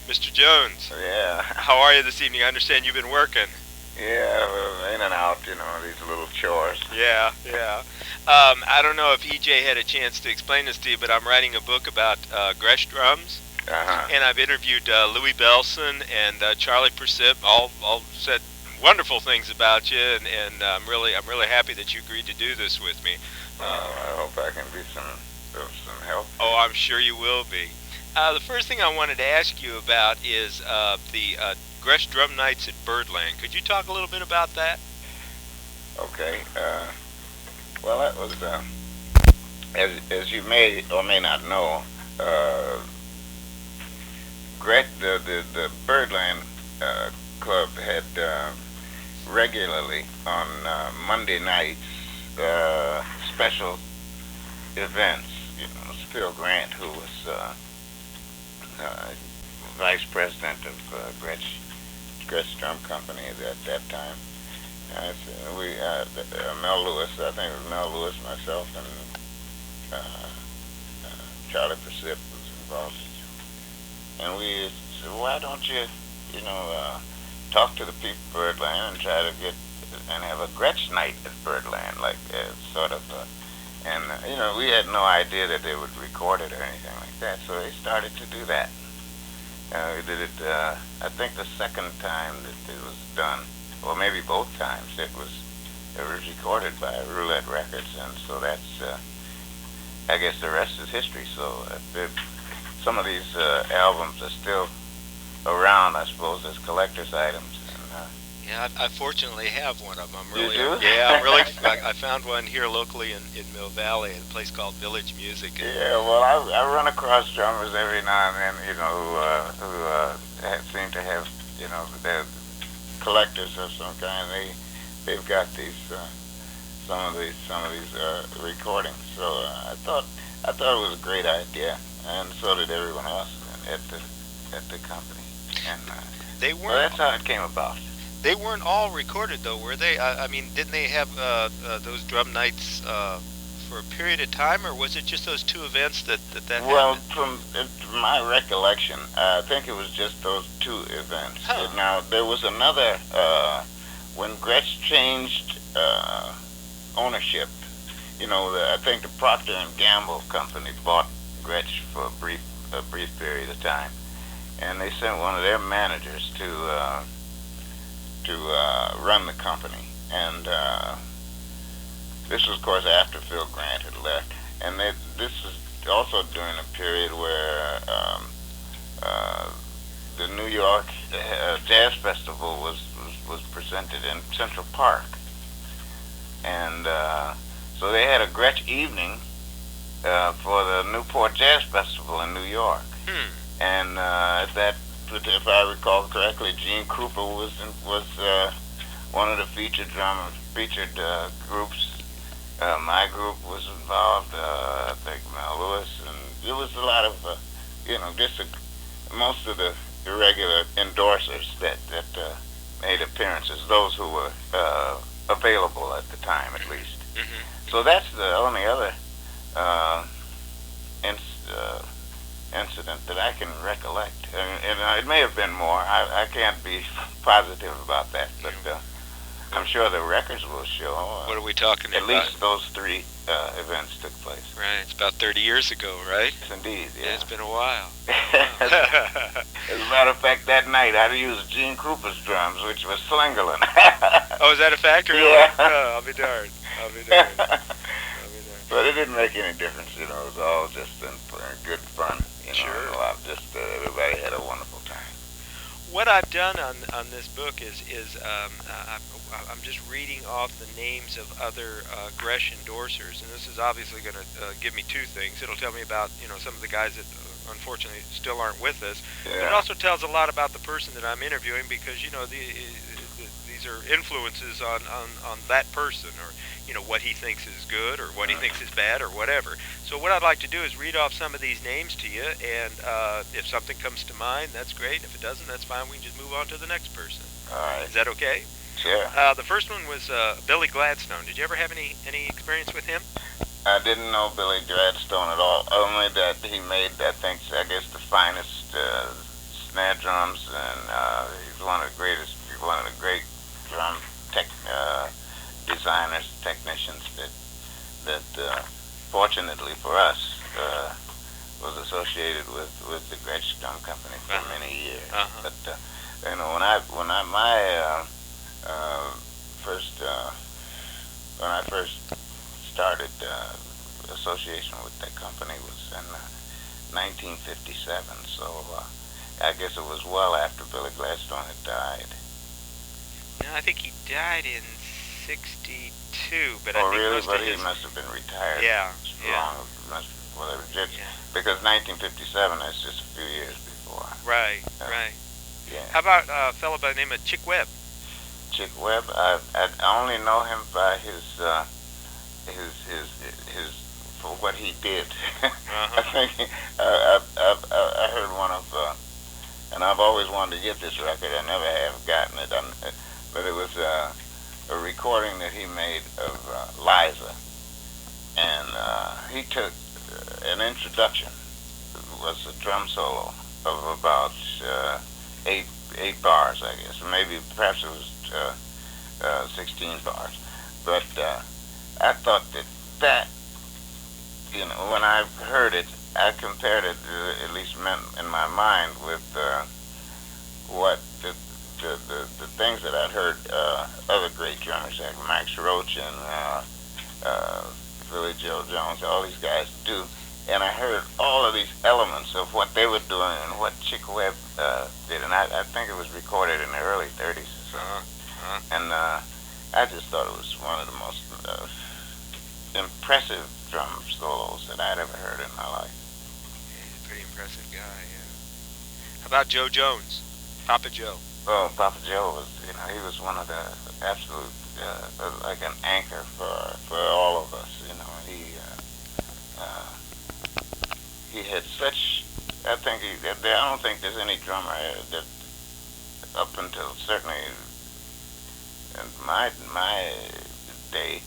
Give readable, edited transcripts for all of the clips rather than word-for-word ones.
Mr. Jones, Yeah. how are you this evening? I understand you've been working. Yeah, well, in and out, these little chores. Yeah. I don't know if EJ had a chance to explain this to you, but I'm writing a book about Gretsch Drums, Uh-huh. and I've interviewed Louis Belson and Charlie Persip. All said wonderful things about you, and I'm really happy that you agreed to do this with me. I hope I can be of some help. Oh, I'm sure you will be. The first thing I wanted to ask you about is the Gretsch Drum Nights at Birdland. Could you talk a little bit about that? Okay. Well, that was, as you may or may not know, the Birdland Club had regularly on Monday nights special events. Phil Grant, who was vice president of Gretsch Drum Company at that time. Mel Lewis, I think it was Mel Lewis, myself, and Charlie Persip was involved. And we said, why don't you, talk to the people of Birdland and try to get and have a Gretsch night at Birdland, like sort of. We had no idea that they would record it or anything like that, so they started to do that. We did it, I think the second time that it was done, or maybe both times, it was recorded by Roulette Records, and so that's, I guess the rest is history. So some of these albums are still around, I suppose, as collector's items. Yeah, I fortunately have one of them. You do? Yeah, I'm really. I found one here locally in Mill Valley, at a place called Village Music. Yeah, well, I run across drummers every now and then, who seem to have, they're collectors of some kind. They've got these some of these recordings. So I thought it was a great idea, and so did everyone else at the company. And they weren't. Well, that's how it came about. They weren't all recorded, though, were they? I mean, didn't they have those drum nights for a period of time, or was it just those two events that Well, happened? from my recollection, I think it was just those two events. Huh. Now, there was another, when Gretsch changed ownership, I think the Procter & Gamble company bought Gretsch for a brief period of time, and they sent one of their managers to run the company. And this was, of course, after Phil Grant had left. And this was also during a period where the New York Jazz Festival was presented in Central Park. And so they had a Gretsch evening for the Newport Jazz Festival in New York. And at that, if I recall correctly, Gene Krupa was one of the featured groups. My group was involved. I think Mel Lewis, and there was a lot of most of the irregular endorsers that made appearances. Those who were available at the time, at least. Mm-hmm. So that's the only other incident that I can recollect, and it may have been more. I can't be positive about that, but I'm sure the records will show. What are we talking about? At least those three events took place. Right, it's about 30 years ago, right? Yes, indeed, yeah. Yeah, it's been a while. As a matter of fact, that night I used Gene Krupa's drums, which was Slingerland. Oh, is that a factor? Yeah. Oh, I'll be darned. But it didn't make any difference, it was all just in good fun, Sure. Everybody had a wonderful time. What I've done on this book is I'm just reading off the names of other Gretsch endorsers, and this is obviously going to give me two things. It'll tell me about some of the guys that unfortunately still aren't with us. Yeah. But it also tells a lot about the person that I'm interviewing, because these are influences on that person, or what he thinks is good, or what he thinks is bad, or whatever. So what I'd like to do is read off some of these names to you, and if something comes to mind, that's great. If it doesn't, that's fine. We can just move on to the next person. All right. Is that okay? Sure. The first one was Billy Gladstone. Did you ever have any experience with him? I didn't know Billy Gladstone at all, only that he made, I guess, the finest snare drums, and he's one of the greatest, one of the great drum designers, technicians that fortunately for us was associated with the Gretsch Drum Company for many years. But you know, when I first started association with that company was in 1957. So I guess it was well after Billy Gladstone had died. No, I think he died in '62, but oh, I think really? most But of he his... must have been retired. Yeah, Strong. Whatever. Because 1957, that's just a few years before. Right, right. Yeah. How about a fellow by the name of Chick Webb? Chick Webb, I only know him by his for what he did. I think I heard one of, and I've always wanted to get this record. I never have gotten it, but it was a recording that he made of Liza, and he took an introduction. It was a drum solo of about eight bars, I guess, maybe perhaps it was 16 bars, but I thought that you know, when I heard it, I compared it, at least in my mind, with what the things that I'd heard other great drummers like Max Roach and Billy Joe Jones, all these guys do, and I heard all of these elements of what they were doing and what Chick Webb did, and I think it was recorded in the early '30s or so. And I just thought it was one of the most impressive drum solos that I'd ever heard in my life. Yeah, he's a pretty impressive guy, yeah. How about Joe Jones? Papa Joe. Oh, Papa Joe was, you know, he was one of the absolute, like an anchor for all of us, you know. He had such, I don't think there's any drummer that, up until certainly in my day,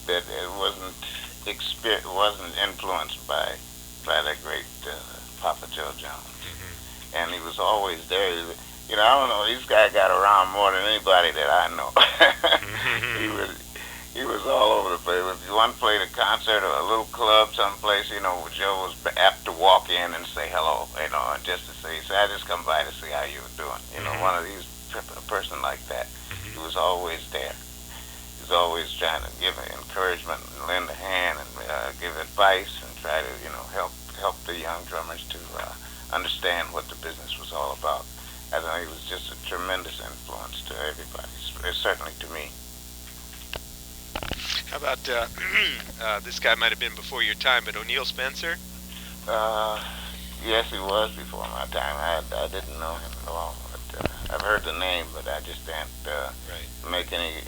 that it wasn't influenced by that great Papa Joe Jones. Mm-hmm. And he was always there. You know, I don't know, this guy got around more than anybody that I know. He was all over the place. If you want to play a concert or a little club someplace, you know, Joe was apt to walk in and say hello, you know, and just to say, I just come by to see how you were doing. You know, one of these, a person like that. He was always there. He was always trying to give encouragement and lend a hand and give advice and try to, you know, help the young drummers to understand what the business was all about. I think he was just a tremendous influence to everybody, certainly to me. How about, this guy might have been before your time, but O'Neal Spencer? Yes, he was before my time. I didn't know him at all. But, I've heard the name, but I just can't make any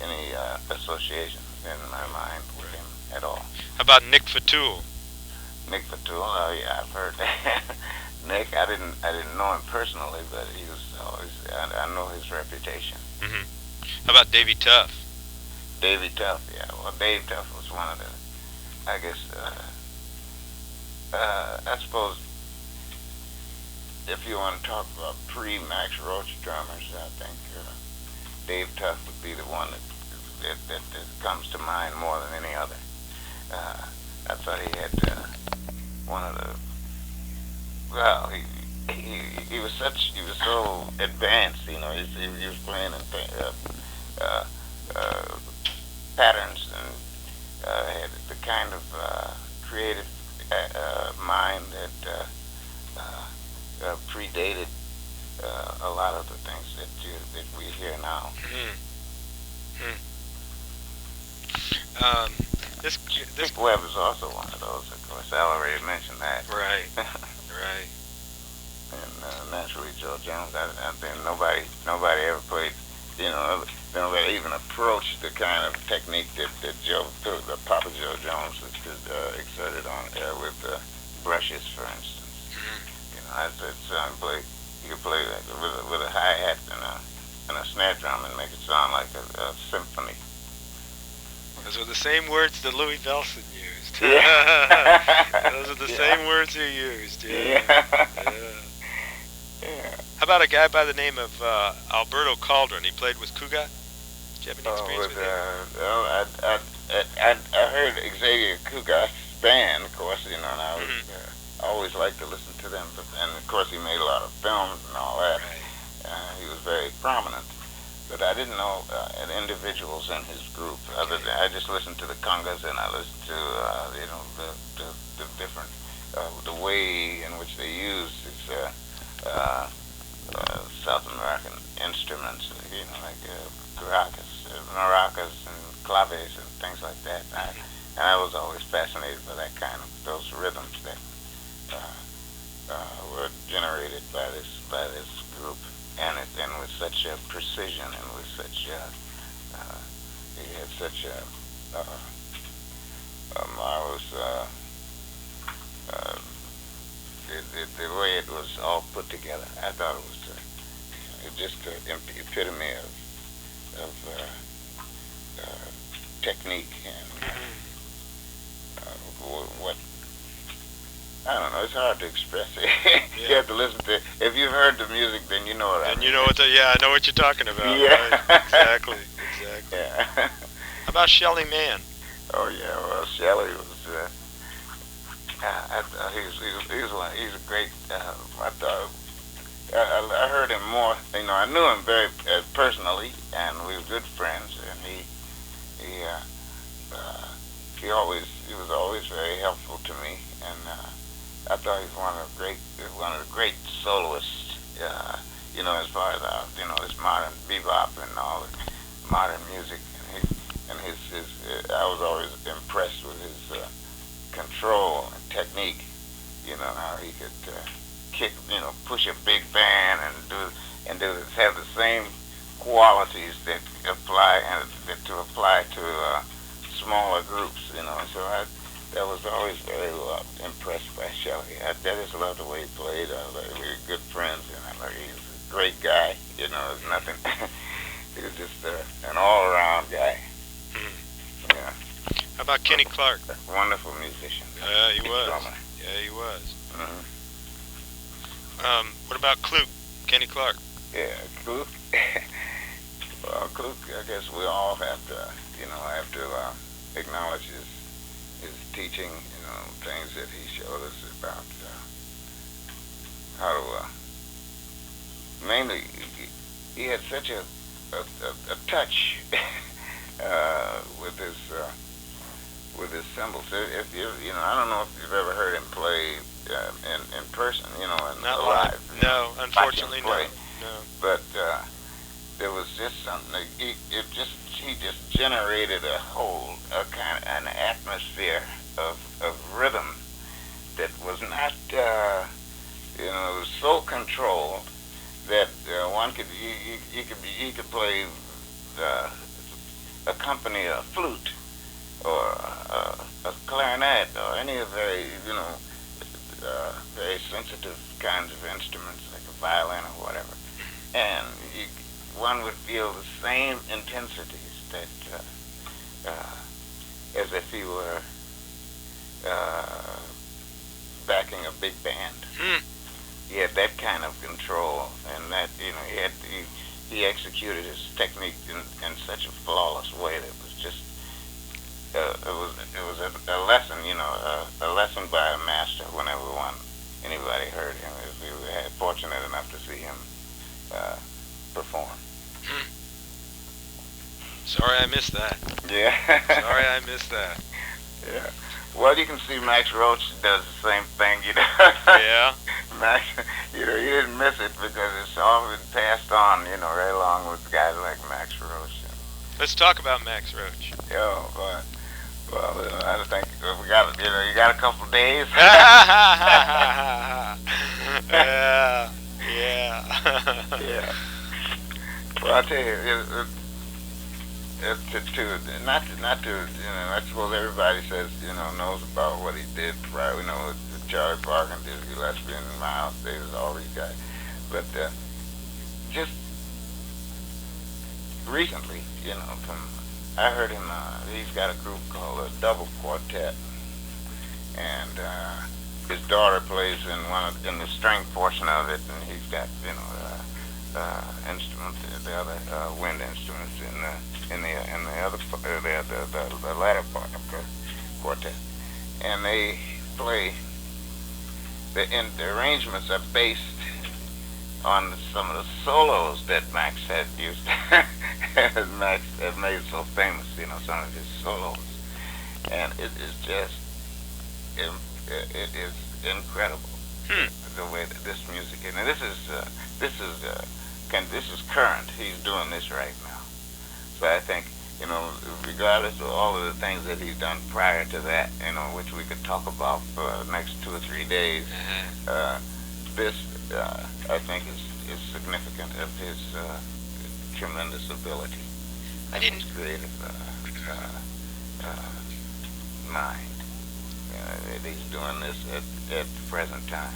association in my mind with him at all. How about Nick Fatul? Nick Fatul, oh yeah, I've heard that. Nick, I didn't know him personally, but he was always, I know his reputation. Mm-hmm. How about Davy Tuff? Davy Tuff, yeah. Well, Dave Tuff was one of the, I guess, I suppose, if you want to talk about pre-Max Roach drummers, I think Dave Tuff would be the one that comes to mind more than any other. I thought he had one of the, well, he was so advanced, you know. He was playing in patterns and had the kind of creative mind that predated a lot of the things that we hear now. This Webb is also one of those, of course. I already mentioned that. Right, right. And naturally, Joe Jones. I think nobody ever played, you know, nobody even approached the kind of technique that Papa Joe Jones exerted on with brushes, for instance. You know, you could play with a hi-hat and a snare drum and make it sound like a symphony. Those are the same words that Louis Bellson used. Yeah. Those are the same words he used. Yeah. How about a guy by the name of Alberto Caldron? He played with Kuga. Did you have any experience with him? I heard Xavier Cugat's band, of course, you know, and I was, I always liked to listen to them. But, and of course, he made a lot of films and all that. Right. He was very prominent. But I didn't know individuals in his group. Other than, I just listened to the congas, and I listened to you know, the different the way in which they used these South American instruments, you know, like maracas and claves and things like that. And I was always fascinated by that kind of those rhythms that were generated by this group, and with such precision and with such he had such a marvelous the way it was all put together. I thought it was just the epitome of technique and what I don't know. It's hard to express it. You have to listen to it. If you've heard the music, then you know what I mean. And you know what I know what you're talking about. Yeah. Right? Exactly. Yeah. How about Shelly Manne? Oh yeah. Well, Shelly was. He's a great. I thought. I heard him more. You know, I knew him very personally, and we were good friends. And he was always very helpful to me. And I thought he was one of the great soloists. You know, as far as you know, this modern bebop and all the modern music. And his I was always impressed with his control and technique. You know, how he could kick, you know, push a big band and have the same qualities that apply to smaller groups. You know, and so I was always very impressed by Shelly. I just loved the way he played. We were good friends, and he was a great guy. You know, there's nothing. He was just an all-around guy. Yeah. How about Kenny Clark? Wonderful musician. He was. Drummer. Yeah, he was. Mm-hmm. What about Kluke? Kenny Clark? Yeah, Kluke. Well, Kluke, I guess we all have to, acknowledge his teaching, things that he showed us about how to, mainly, he had such a touch with his cymbals. If you, I don't know if you've ever heard him play in person, and Not live. No, unfortunately, no. But there was just something. He just generated a kind of an atmosphere of rhythm that was not, so controlled that one could he could play accompany a flute or a clarinet or any very very sensitive kinds of instruments like a violin or whatever, and one would feel the same intensities that as if he were backing a big band. He had that kind of control, and that he executed his technique in such a flawless way that it was just it was a lesson, a lesson by a master. Whenever anybody heard him, if we were fortunate enough to see him perform. Sorry I missed that. Yeah. Sorry I missed that. Yeah. Well, you can see Max Roach does the same thing, Yeah. Max, you didn't miss it because it's all been passed on, right along with guys like Max Roach. Let's talk about Max Roach. Yeah, but, well, I think we got, you got a couple of days. Yeah. Yeah. Well, I tell you, not to, I suppose everybody says, knows about what he did prior, with Charlie Parker and Dizzy Gillespie and Miles Davis, all these guys. But just recently, I heard him, he's got a group called a Double Quartet. And his daughter plays in the string portion of it, and he's got instruments, the other wind instruments in the other the latter part of the quartet, and they play. The arrangements are based on some of the solos that Max had used. Max had made so famous, some of his solos, and it is just it is incredible the way that this music is. And this is current. He's doing this right now. So I think, regardless of all of the things that he's done prior to that, which we could talk about for the next 2 or 3 days, this I think is significant of his tremendous ability. I didn't his creative mind. That he's doing this at the present time.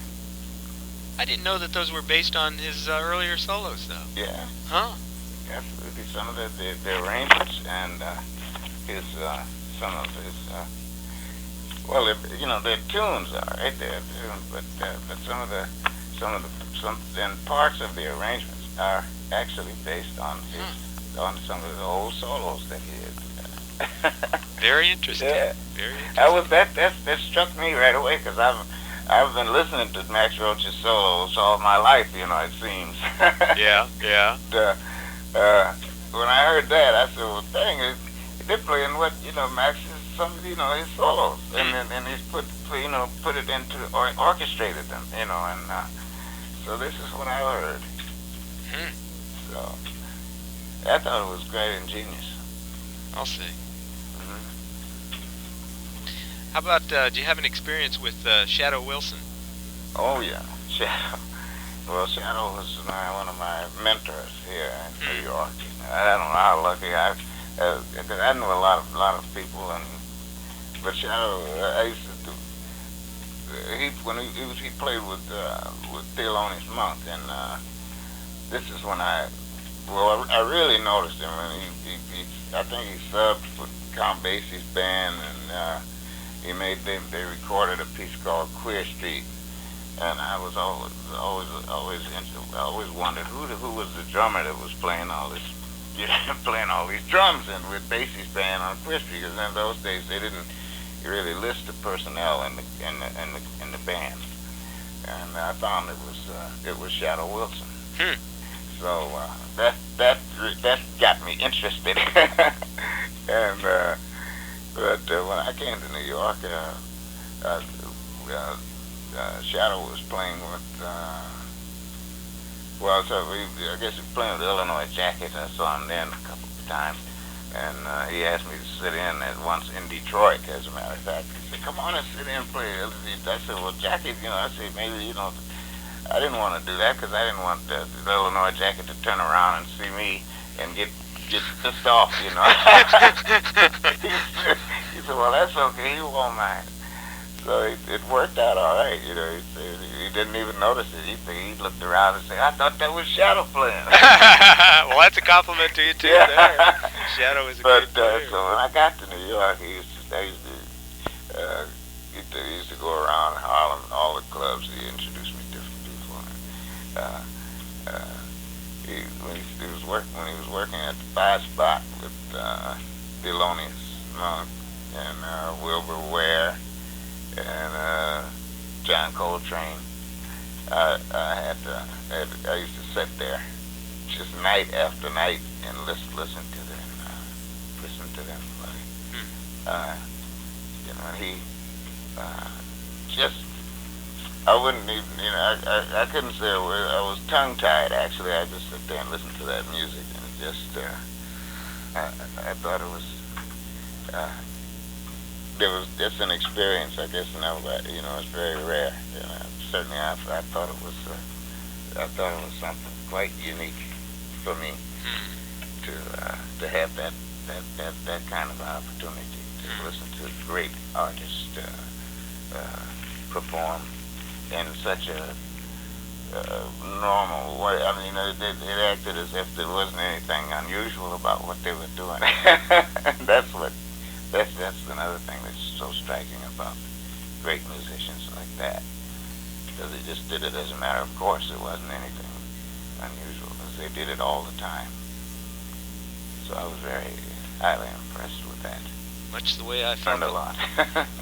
I didn't know that those were based on his earlier solos, though. Yeah. Huh. Absolutely. Some of the arrangements and his some of his their tunes are right there, but some parts of the arrangements are actually based on on some of the old solos that he had. Very interesting. Yeah. Very interesting. That struck me right away, because I've been listening to Max Roach's solos all my life, it seems. Yeah. When I heard that, I said, well, dang, they're playing what, Max is his solos, and he's put it into, or orchestrated them, and so this is what I heard. So I thought it was great and genius. I'll see. How about, do you have an experience with Shadow Wilson? Oh, yeah, Shadow. Well, Shadow was one of my mentors here in New York. I don't know how lucky because I knew a lot of people, but Shadow, I used to do. He played with Thelonious Monk, and this is when I really noticed him. And I think he subbed for Count Basie's band, and they recorded a piece called Queer Street, and I was always wondered who was the drummer that was playing all this, playing all these drums and with Basie's band on Queer Street, because in those days they didn't really list the personnel in the band, and I found it was Shadow Wilson. So that got me interested, and. But when I came to New York, Shadow was playing with, I guess he was playing with Illinois Jacket. I saw him then a couple of times, and he asked me to sit in at once in Detroit, as a matter of fact. He said, come on and sit in and play. I said, well, Jacket, I said, maybe, I didn't want to do that, because I didn't want the Illinois Jacket to turn around and see me and get pissed off, He said, well, that's okay, you won't mind. So it worked out all right, He didn't even notice it. He looked around and said, I thought that was Shadow playing. Well, that's a compliment to you, too, there. Shadow is a good player. So when I got to New York, I used to go around Harlem, all the clubs. He introduced me to different people. When he was working at the Five Spot with Thelonious Monk and Wilbur Ware and John Coltrane, I used to sit there just night after night and listen to them. And he just. I wouldn't even, I couldn't say a word. I was tongue-tied, actually. I just sit there and listen to that music, and it just, I thought it was, it's an experience, I guess, it's very rare. Certainly, I thought it was something quite unique for me to have that kind of opportunity to listen to great artists perform in such a normal way. I mean, it acted as if there wasn't anything unusual about what they were doing. That's another thing that's so striking about great musicians like that, because they just did it as a matter of course. It wasn't anything unusual, because they did it all the time. So I was very highly impressed with that. Much the way I felt. Learned a lot.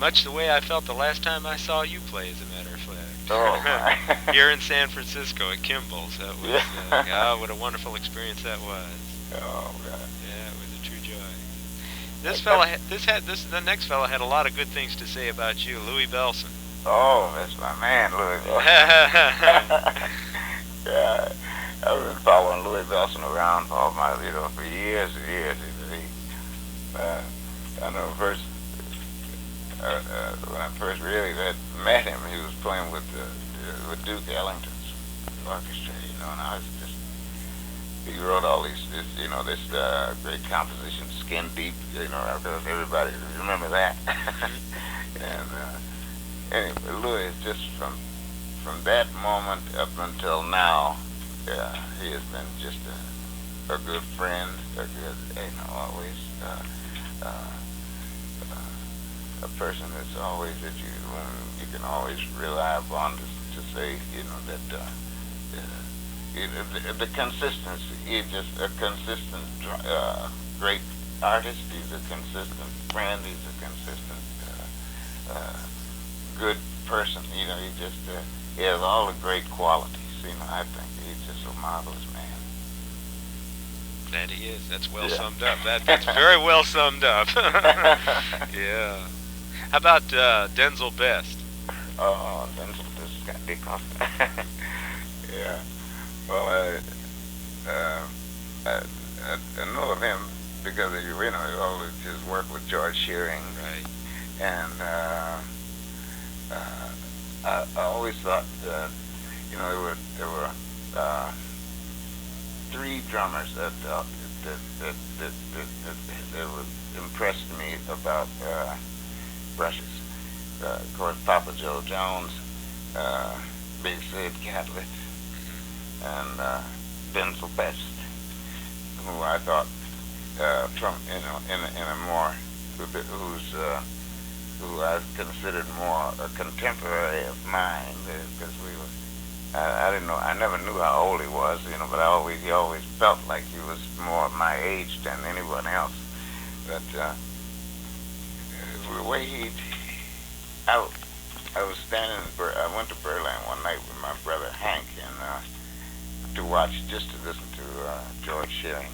Much the way I felt the last time I saw you play, as a matter of fact. Oh, my. Here in San Francisco at Kimball's. That was, what a wonderful experience that was. Oh, God. Yeah, it was a true joy. The next fella had a lot of good things to say about you, Louis Bellson. Oh, that's my man, Louis Bellson. Yeah, I've been following Louis Bellson around for years and years. I know first when I first really met him, he was playing with Duke Ellington's orchestra, and I was just, he wrote all this great composition, Skin Deep, everybody remember that. And anyway, Louis, just from that moment up until now, he has been just a good friend, always a person that's always that you can always rely upon to say, that the consistency. He's just a consistent great artist. He's a consistent friend. He's a consistent good person. He has all the great qualities. I think he's just a marvelous man. That he is. That's well summed up. That's very well summed up. Yeah. How about Denzel Best? Oh, Denzel Best is gonna be off. Yeah. Well, I know of him because of all of his work with George Shearing. Right. And I always thought there were three drummers that impressed me about brushes. Of course, Papa Joe Jones, Big Sid Catlett, and Denzel Best, who I thought who I considered more a contemporary of mine, because I didn't know, I never knew how old he was, but he always felt like he was more my age than anyone else. But the way I was standing I went to Birdland one night with my brother Hank, and to listen to George Shearing.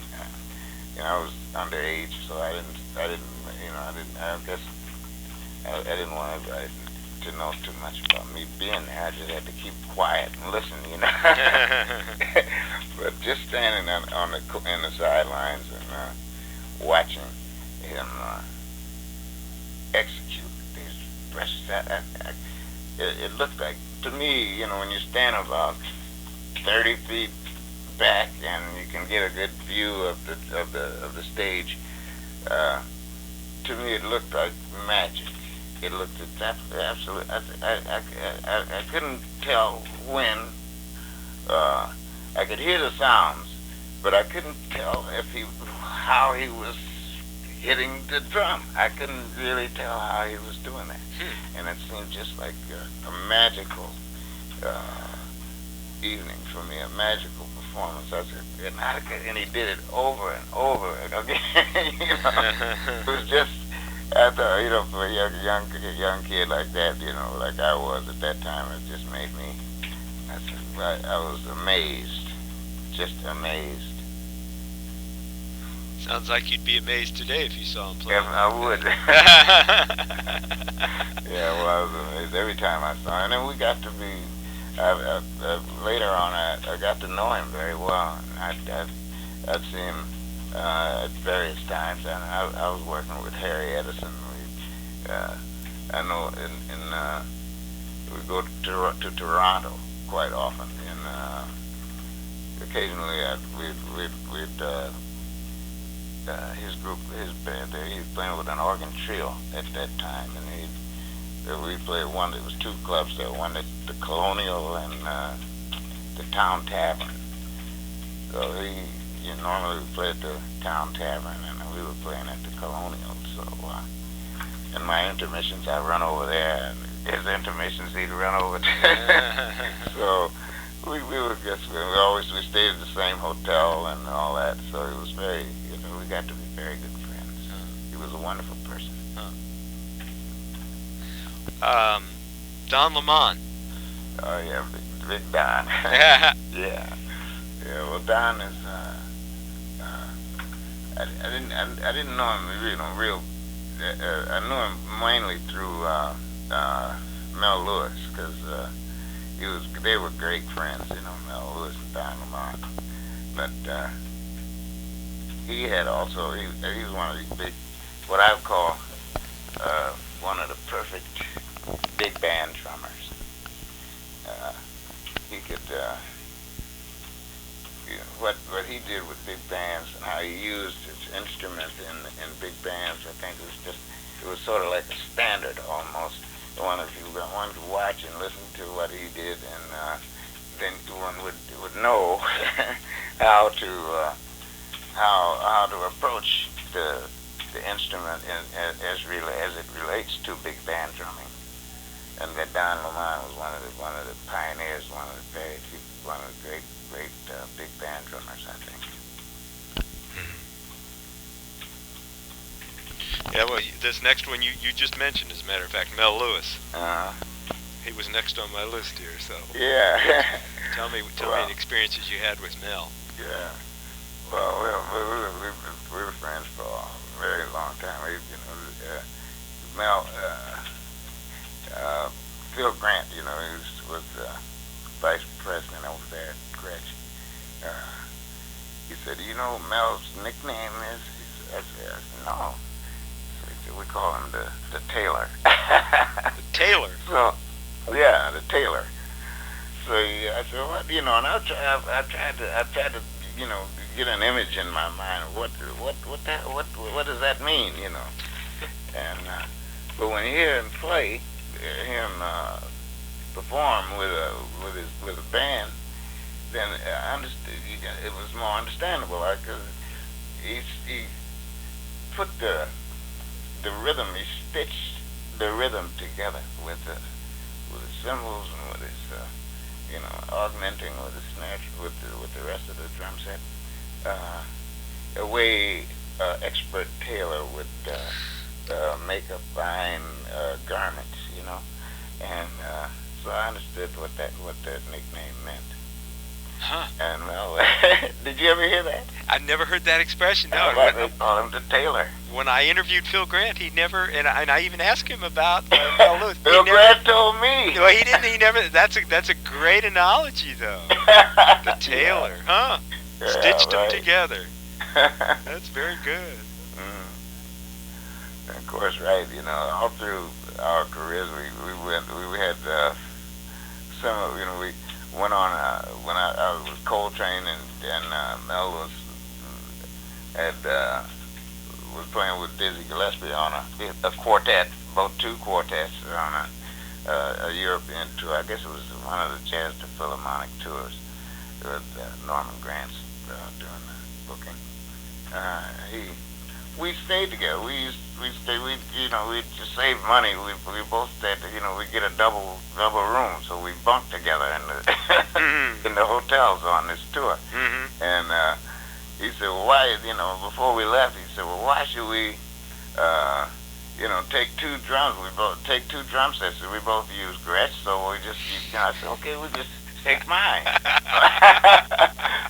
I was underage, so I didn't want everybody to know too much about me being there. I just had to keep quiet and listen, But just standing in the sidelines and watching him execute these brushes, it looked like, to me, when you stand about 30 feet back and you can get a good view of the stage, to me it looked like magic. It looked absolutely. I couldn't tell when. I could hear the sounds, but I couldn't tell how he was hitting the drum. I couldn't really tell how he was doing that, and it seemed just like a magical evening for me, a magical performance. And he did it over and over again. It was just. I thought, for a young kid like that, like I was at that time, it just made me. I was amazed, just amazed. Sounds like you'd be amazed today if you saw him play. Yeah, I would. Yeah, well, I was amazed every time I saw him. And then we got to be. Later on, I got to know him very well. I'd seen him at various times, and I was working with Harry Edison. I know we go to Toronto quite often, and occasionally we'd his group, his band, he was playing with an organ trio at that time, and we played one. There was two clubs there, one at the Colonial and the Town Tavern. So normally we play at the Town Tavern, and we were playing at the Colonial. So in my intermissions, I run over there and his intermission seat run over. So we stayed at the same hotel and all that. So it was very, we got to be very good friends. He was a wonderful person. Don Lamont. Oh yeah, big Don. Yeah. Well, Don is. I didn't know him real. I knew him mainly through Mel Lewis, because they were great friends, Mel Lewis and Don Lamont. But he had also he was one of these big, what I would call one of the perfect big band drummers. He could what he did with big bands and how he used his instrument in big bands, I think it was sort of like a standard almost. One could watch and listen to what he did, and then one would know how to approach the instrument as it relates to big band drumming. And that Don Lamont was one of the pioneers, one of the great big band drummers, I think. Yeah, well, this next one you just mentioned, as a matter of fact, Mel Lewis. He was next on my list here, so. Yeah. Tell me the experiences you had with Mel. Yeah. Well, we were friends for a very long time. Mel, Phil Grant, he was vice president over there at Gretch. He said, Mel's nickname is? I said, no. We call him the Tailor. The Tailor? So, yeah, the Tailor. So I said, what? And I've tried to, get an image in my mind of what does that mean, And but when you hear him play, him perform with a band, then I understood. It was more understandable, because he put the rhythm. He stitched the rhythm together with the cymbals and with his augmenting with the snare with the rest of the drum set. A way expert tailor would make a fine garment, and so I understood what that nickname meant. Huh. And well, did you ever hear that? I never heard that expression. No. They call him the Tailor. When I interviewed Phil Grant, he never, and I even asked him about Mel Lewis. Phil Grant told me. Well, he didn't. He never. That's a great analogy, though. The Tailor, huh? Yeah, Stitched right. them together. That's very good. And of course, right. All through our careers, we had similar. We went on when I was Coltrane and Mel was playing with Dizzy Gillespie on a quartet, both two quartets on a European tour. I guess it was one of the Jazz to Philharmonic tours with Norman Granz doing the booking. We stayed together. We just saved money. We both stayed. We get a double room, so we bunked together in the hotels on this tour. Mm-hmm. And he said, well, why? Before we left, he said, well, why should we? Take two drums. We both take two drum sets. We both use Gretsch, so we just. I said, okay, we just take mine.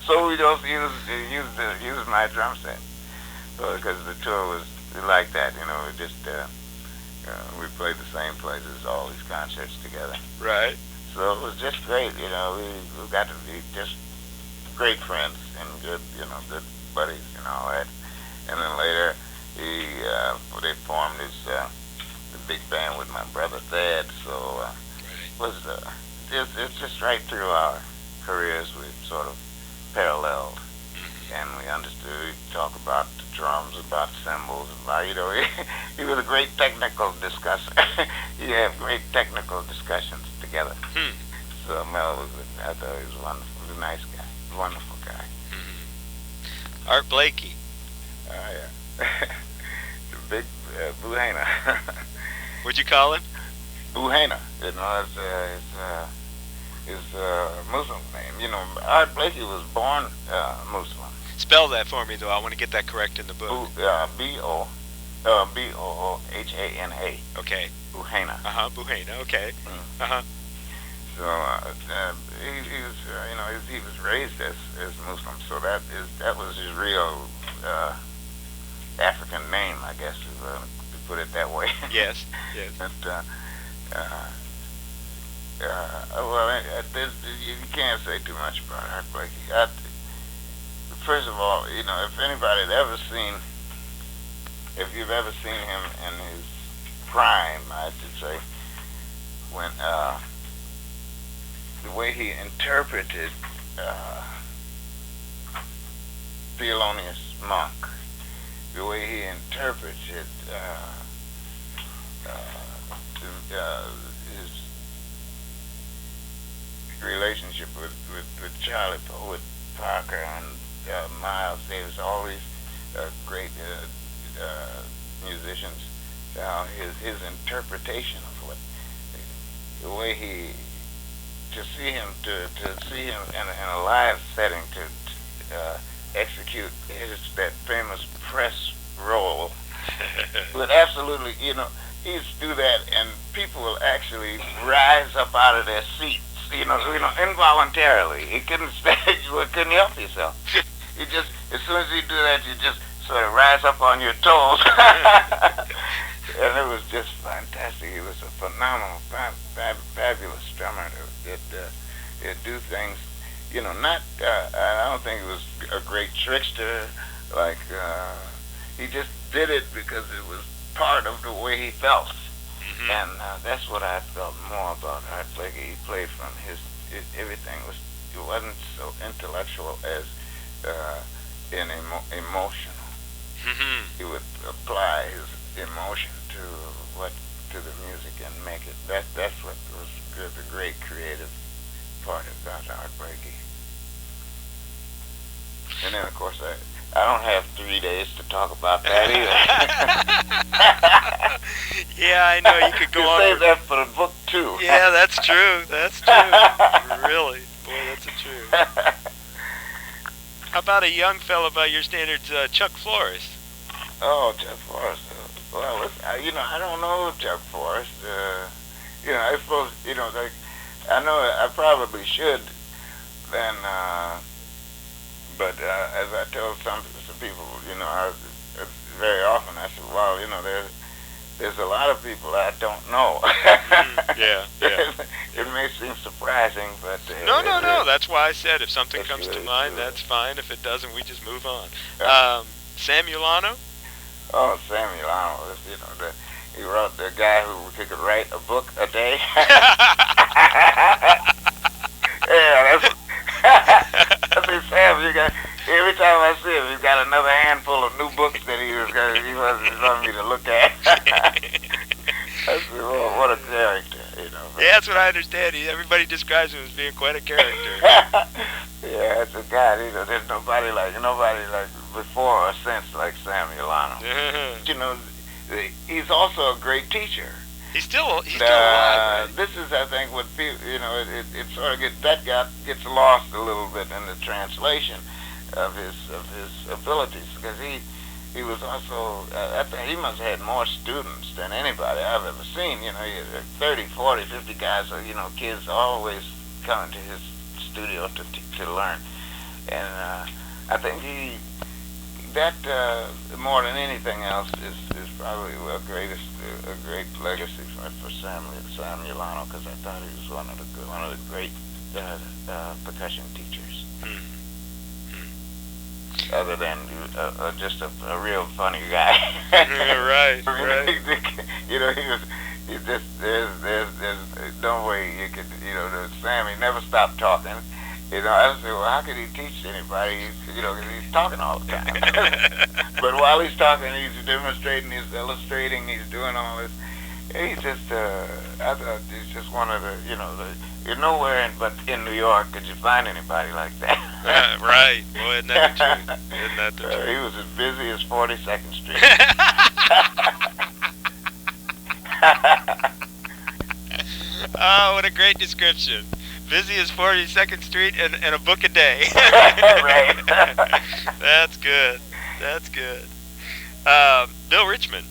So we just use my drum set. So because the tour was like that, we just we played the same places, all these concerts together. Right. So it was just great, we got to be just great friends and good, good buddies and all that. And then later, they formed the big band with my brother Thad. So it was it's just right through our careers we sort of paralleled, and we understood. We talk about the drums, about cymbals, about he was a great technical discussion. You have great technical discussions together. So Mel I thought he was wonderful. He was a nice guy, wonderful guy. Art Blakey. Oh yeah, the big Buhena. What'd you call him? Buhena, you know, is Muslim name. You know, Art Blakey was born Muslim. Spell that for me, though. I want to get that correct in the book. Boohana. Okay. Buhena. Buhena. Okay. Mm. So he was, you know, he was raised as Muslim. So that was his real African name, I guess, to put it that way. Yes. Yes. But, well, you can't say too much about Art Blakey. First of all, you know, if you've ever seen him in his prime, I should say, when the way he interpreted Thelonious Monk, the way he interpreted his relationship with Charlie Poet Parker and Miles Davis, all these great musicians, his interpretation of what, the way he, to see him in a live setting, to execute that famous press roll would absolutely, you know, he used to do that, and people will actually rise up out of their seats, you know, involuntarily. You couldn't couldn't help yourself. You just, as soon as you do that, you just sort of rise up on your toes. And it was just fantastic. He was a phenomenal, fabulous drummer that do things, you know, not, I don't think he was a great trickster, like, he just did it because it was part of the way he felt. Mm-hmm. And that's what I felt more about Art Blakey. He played from everything it wasn't so intellectual as emotional. Mm-hmm. He would apply his emotion to the music and make it. That's what was the great creative part about Art Blakey. And then, of course, I don't have 3 days to talk about that either. Yeah, I know. You could go on. Save that for the book, too. Yeah, that's true. That's true. Really. Boy, that's the truth. How about a young fellow by your standards, Chuck Flores? Oh, Chuck Flores. Well, you know, I don't know Chuck Flores. You know, I suppose, you know, like, I know I probably should then, but as I tell some people, you know, very often I said, well, you know, there's a lot of people I don't know. Yeah. It may seem surprising, but... No. That's why I said if something comes to mind, that's fine. If it doesn't, we just move on. Sam Milano? Oh, Sam Milano, you know, he wrote the guy who could write a book a day. Yeah, I think Sam, every time I see him, he's got another handful of new books that he wants me to look at. I said, well, what a character, you know. Yeah, that's what I understand. Everybody describes him as being quite a character. Yeah, it's a guy, you know, there's nobody like before or since like Sam Milano. You know, he's also a great teacher. He's still alive. Right? This is, I think, what people, you know, it sort of gets lost a little bit in the translation of his abilities, because he was also, I think he must have had more students than anybody I've ever seen. You know, 30, 40, 50 guys, you know, kids always coming to his studio to learn. And I think that more than anything else is probably a great legacy for Sam Milano, because I thought he was one of the great percussion teachers. Other than just a real funny guy. Right. You know, there's no way you could, you know, Sam, he never stopped talking. You know, I said, well, how could he teach anybody? You know, 'cause he's talking all the time. But while he's talking, he's demonstrating, he's illustrating, he's doing all this. He's just, I thought he's just one of the, you know, you're nowhere but in New York could you find anybody like that. Right. Boy, isn't that the truth? Isn't that the truth? He was as busy as 42nd Street. Oh, what a great description. Busy as 42nd Street and a book a day. Right. That's good. That's good. Bill Richmond.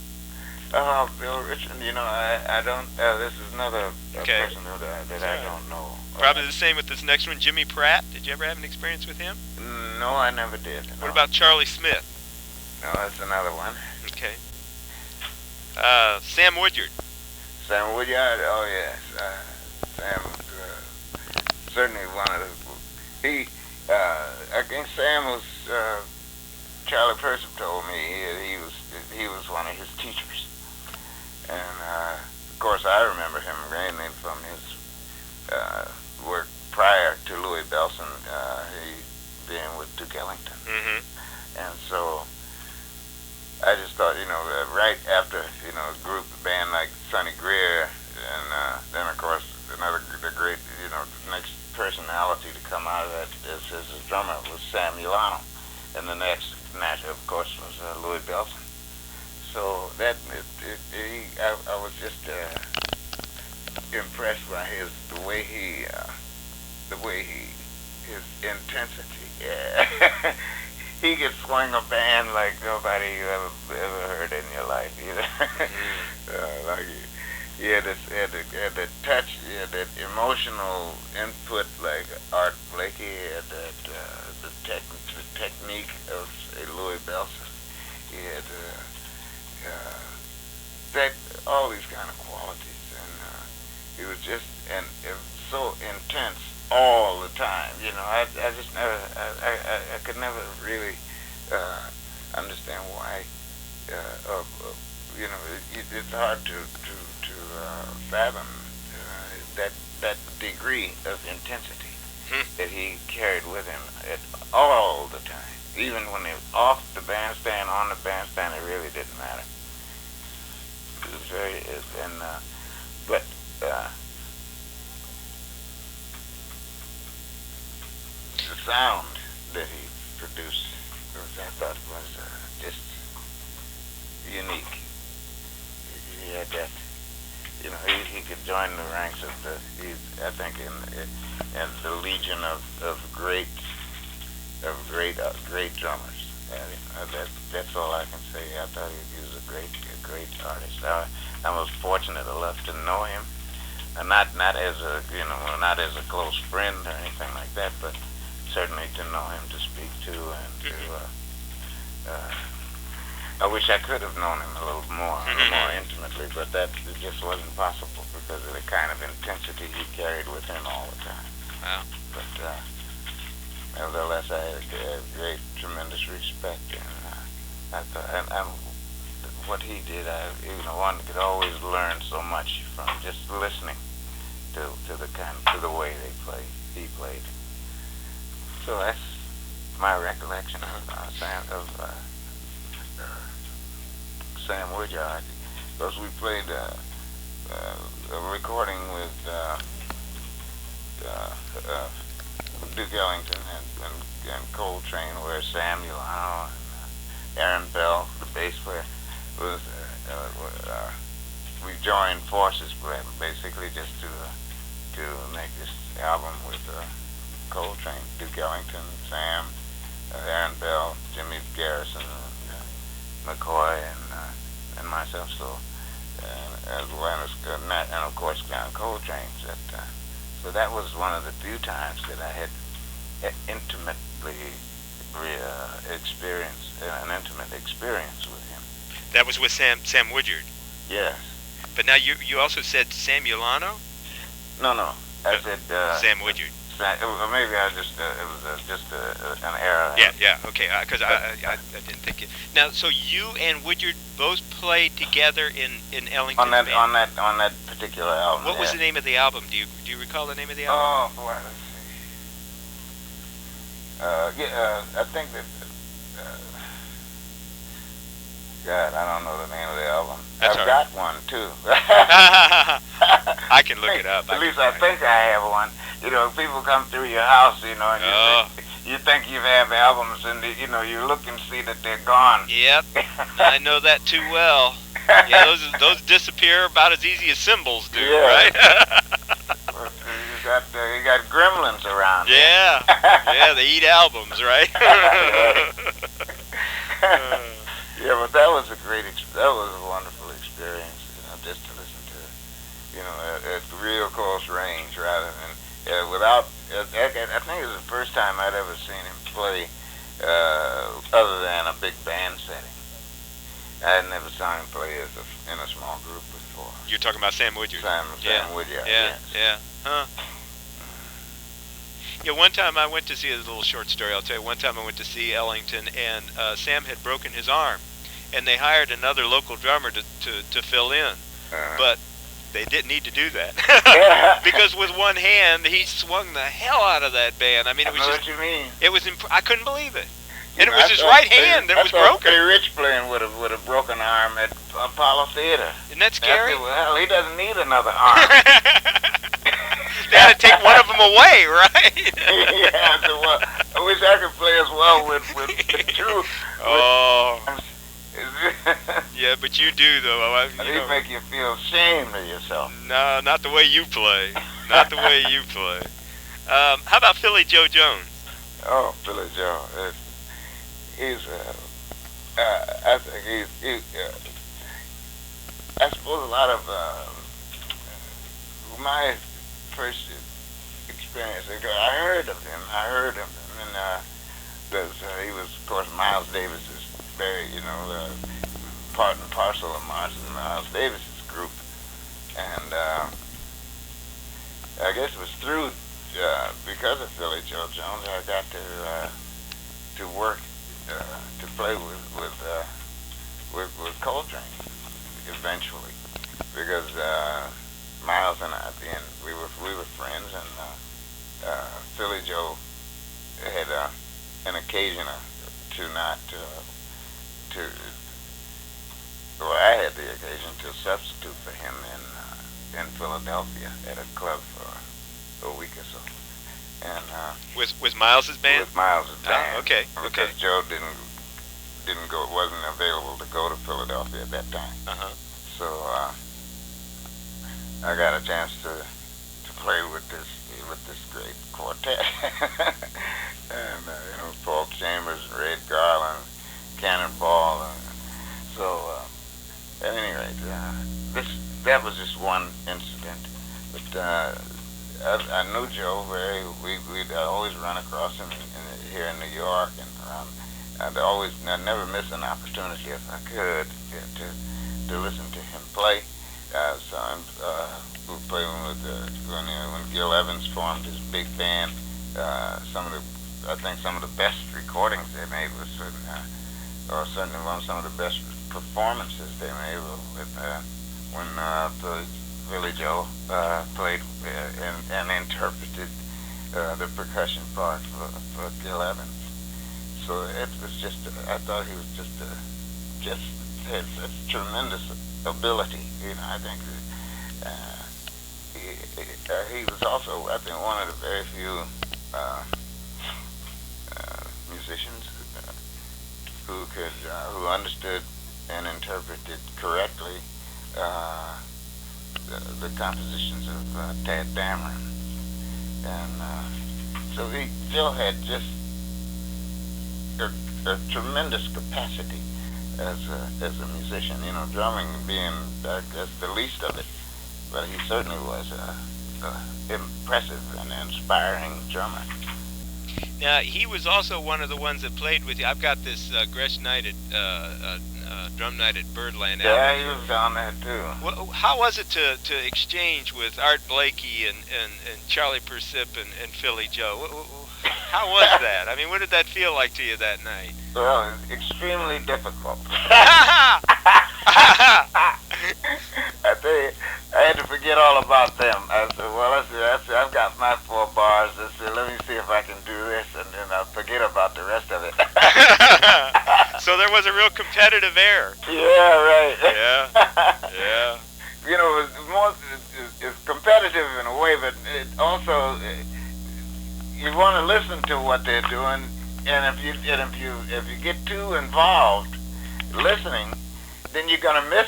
Oh, Bill Richmond, I don't, this is another Okay. person that I don't know. Probably the same with this next one, Jimmy Pratt. Did you ever have an experience with him? No, I never did. No. What about Charlie Smith? No, that's another one. Okay. Sam Woodyard. Sam Woodyard, oh yes. Sam, certainly one of the, I think Sam was, Charlie Persip told me he was one of his teachers. And, of course, I remember him mainly from his work prior to Louis Bellson, he being with Duke Ellington. Mm-hmm. And so I just thought, right after, a group band like Sonny Greer, and then, of course, the great, the next personality to come out of that as a drummer was Sam Milano. And the next, of course, was Louis Bellson. So that, I was just impressed by his his intensity. Yeah. He could swing a band like nobody you ever heard in your life. Like he had that touch, he had that emotional input like Art Blakey, he had that the technique of Louis Bellson. He had that all these kind of qualities, and he was just it was so intense all the time. I just never, I could never really understand why. It's hard to fathom that degree of intensity that he carried with him all the time. Even when he was off the bandstand, on the bandstand, it really didn't matter. It was very, but. The sound that he produced, I thought was just unique. He had that, he could join the ranks of I think in the legion of great drummers. And that's all I can say. I thought he was a great artist. I was fortunate enough to know him, and not as a not as a close friend or anything like that, but certainly to know him, to speak to, and to. I wish I could have known him a little more intimately, but that just wasn't possible because of the kind of intensity he carried with him all the time. Wow. But nevertheless, I had great, tremendous respect, and I thought, and what he did, one could always learn so much from just listening to the way he played. So that's my recollection of Sam Woodyard. Because we played a recording with Duke Ellington and Coltrane, where Sam Milano and Aaron Bell, the bass player, was. We joined forces, basically, just to make this album with. Coltrane, Duke Ellington, Sam, Aaron Bell, Jimmy Garrison, McCoy, and myself. So, as well as and of course Coltrane. So that was one of the few times that I had intimately experienced an intimate experience with him. That was with Sam Woodyard. Yes. But now you also said Sam Milano? No. I said Sam Woodyard. Maybe I just it was just an error. Yeah. Okay. Because I didn't think it. Now, so you and Woodyard both played together in Ellington's band? On that particular album. What was the name of the album? Do you recall the name of the album? Oh boy, let's see. I think that. God, I don't know the name of the album. That's I've right. got one too. I can look it up. At least I think I have one. People come through your house, and you think you have albums, and you look and see that they're gone. Yep, I know that too well. Yeah, those disappear about as easy as cymbals do, yeah. right? got gremlins around. Yeah, yeah, they eat albums, right? Yeah, but that was a that was a wonderful experience, just to listen to, at real close range rather than without. I think it was the first time I'd ever seen him play other than a big band setting. I had never saw him play in a small group before. You're talking about Sam Woodyard. Sam Woodyard. Yeah, Yes. yeah. Huh. Yeah, one time I went to see a little short story. I'll tell you. One time I went to see Ellington, and Sam had broken his arm, and they hired another local drummer to fill in, but they didn't need to do that because with one hand he swung the hell out of that band. I mean, it was just. What you mean? It was. I couldn't believe it, and it was his right hand that was broken. Pretty Rich playing with a broken arm at Apollo Theater. Isn't that scary? Well, he doesn't need another arm. They had to take one of them away, right? Yeah, well, I wish I could play as well with two. Oh. Yeah, but you do, though. They make you feel ashamed of yourself. No, not the way you play. Not the way you play. How about Philly Joe Jones? Oh, Philly Joe. He's, I think he's I suppose a lot of my first experience, I heard of him, and he was, of course, Miles Davis's part and parcel of Miles Davis's group, and I guess it was through, because of Philly Joe Jones, I got to work, to play with Coltrane, eventually, because Miles and I, we were friends, and Philly Joe had an occasion I had the occasion to substitute for him in Philadelphia at a club for a week or so, and with Miles's band. With Miles's band. Oh, okay. Because Joe wasn't available to go to Philadelphia at that time. So I got a chance to play with this great quartet, and Paul Chambers, Red Garland, Cannonball, and so at any rate, that was just one incident. But I knew Joe we'd always run across him here in New York and around. I never miss an opportunity if I could to listen to him play. So I played when Gil Evans formed his big band. I think some of the best recordings they made was certainly some of the best performances they made when Philly Joe played and interpreted the percussion part for Gil Evans. So it was I thought he was just had such tremendous ability. I think he was also, I think, one of the very few musicians who understood and interpreted correctly the compositions of Tad Dameron, and so Joe had just a tremendous capacity as a musician. Drumming being that's the least of it, but he certainly was a impressive and inspiring drummer. Now, he was also one of the ones that played with you. I've got this Gretsch night at drum night at Birdland. Yeah, he was down there too. How was it to exchange with Art Blakey and Charlie Persip and Philly Joe? How was that? I mean, what did that feel like to you that night? Well, extremely difficult. I tell you, I had to forget all about them. I said, well, I've got my 4 bars. I said, let me see if I can do this, and then I'll forget about the rest of it. So there was a real competitive air. Yeah, right. Yeah, yeah. It's competitive in a way, but it also you want to listen to what they're doing, and if you get too involved listening, then you're gonna miss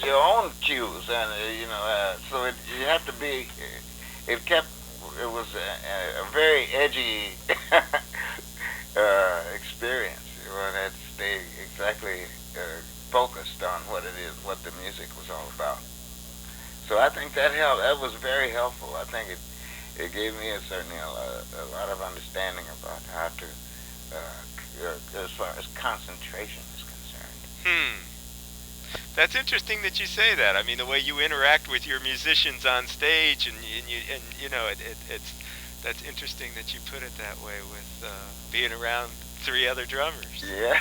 your own cues, and so you have to be. It kept it was a very edgy experience. You had to stay exactly focused on what it is, what the music was all about. So I think that helped. That was very helpful. I think it gave me certainly a lot of understanding about how to, as far as concentration is concerned. That's interesting that you say that. I mean, the way you interact with your musicians on stage, and you know, that's interesting that you put it that way with being around 3 other drummers. Yeah.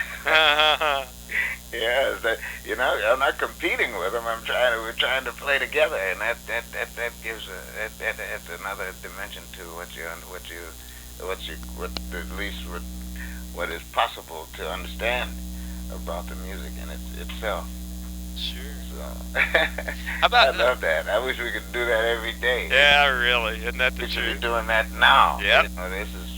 Yeah. You know, I'm not competing with them. We're trying to play together, and that gives that's another dimension to what is possible to understand about the music in itself. Sure. So, how about, I love that. I wish we could do that every day. Yeah, really. Isn't that the truth? We should be doing that now. Yep. You know, this is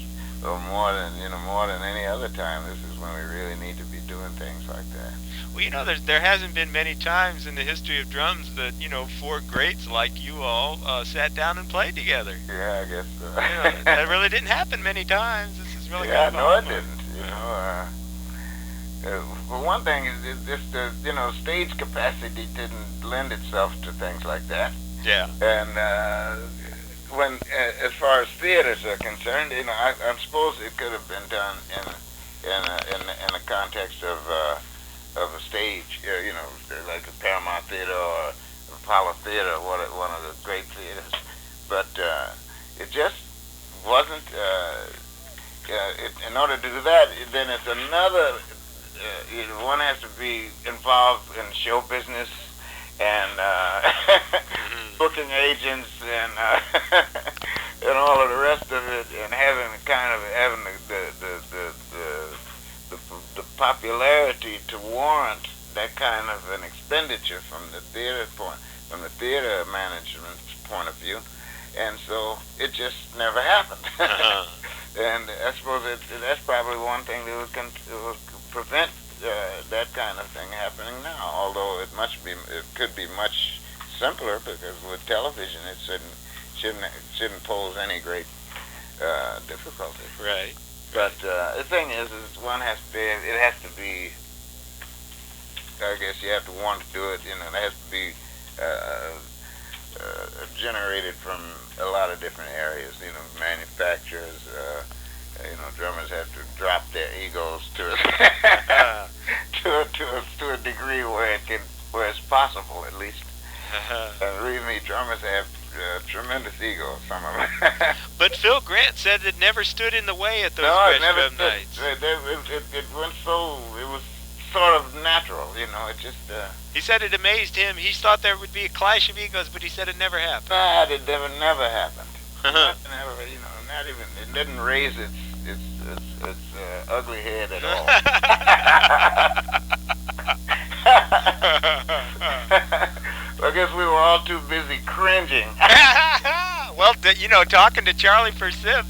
more than any other time. This is when we really need to be doing things like that. Well, you know, there hasn't been many times in the history of drums that, you know, 4 greats like you all sat down and played together. Yeah, I guess so. You know, that really didn't happen many times. This is really yeah, kind of no, it didn't. You know, well, one thing is just you know, stage capacity didn't lend itself to things like that. Yeah. And when, as far as theaters are concerned, you know, I suppose it could have been done in the context of a stage, you know, like a Paramount Theater or Apollo Theater, one of the great theaters. But it just wasn't. In order to do that, then it's another. You know, one has to be involved in show business and booking agents and and all of the rest of it, and having the popularity to warrant that kind of an expenditure from the theater management's point of view, and so it just never happened. And I suppose that's probably one thing that would prevent that kind of thing happening now. Although it could be much simpler, because with television it shouldn't pose any great difficulty. Right. But the thing is one has to be. It has to be. I guess you have to want to do it. You know, it has to be generated from a lot of different areas. You know, manufacturers. You know, drummers have to drop their egos to a degree where it's possible, at least. And believe me, drummers have tremendous egos, some of them. But Phil Grant said it never stood in the way at those Gretsch Drum nights. It went it was sort of natural, you know. It just. He said it amazed him. He thought there would be a clash of egos, but he said it never happened. It never happened. Never, you know, not even. It didn't raise its ugly head at all. I guess we were all too busy cringing. Well, you know, talking to Charlie Persip,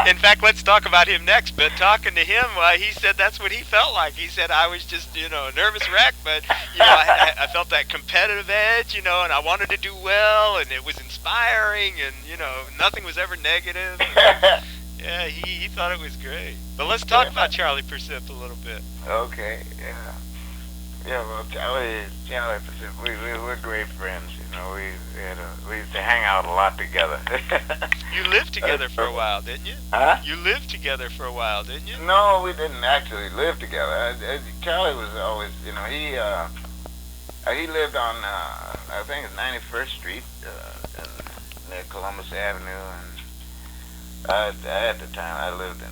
in fact, let's talk about him next, but talking to him, he said that's what he felt like. He said, I was just, you know, a nervous wreck, but, you know, I felt that competitive edge, you know, and I wanted to do well, and it was inspiring, and, you know, nothing was ever negative. Yeah, he thought it was great. But let's talk about Charlie Persip a little bit. Okay, yeah. Yeah, well, Charlie Persip, we're great friends. You know, we used to hang out a lot together. You lived together for a while, didn't you? Huh? You lived together for a while, didn't you? No, we didn't actually live together. Charlie was always, you know, he lived on, I think it's 91st Street, near Columbus Avenue, and at the time I lived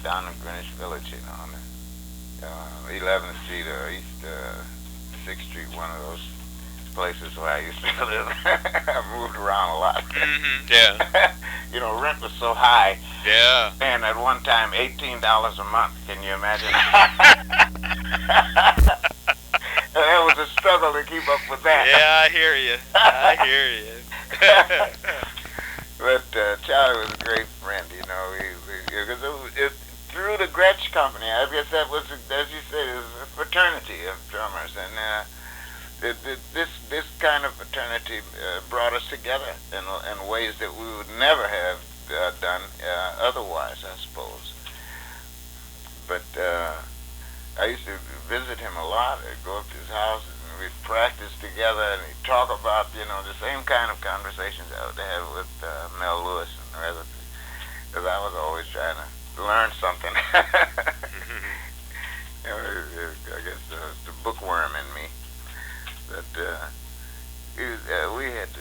down in Greenwich Village, you know, on 11th Street or East 6th Street, one of those places where I used to live. I moved around a lot. Mm-hmm. Yeah. You know, rent was so high. Yeah. And at one time, $18 a month. Can you imagine? It was a struggle to keep up with that. Yeah, I hear you. But Charlie was a great friend, you know. Because through the Gretsch company, I guess that was, as you said, it was a fraternity of drummers, and this kind of fraternity brought us together in ways that we would never have done otherwise, I suppose. But I used to visit him a lot. I'd go up to his house and we'd practice together, and he'd talk about, the same kind of conversations I would have with Mel Lewis and the rest of it, because I was always trying to learn something. I guess the bookworm in me. But we had,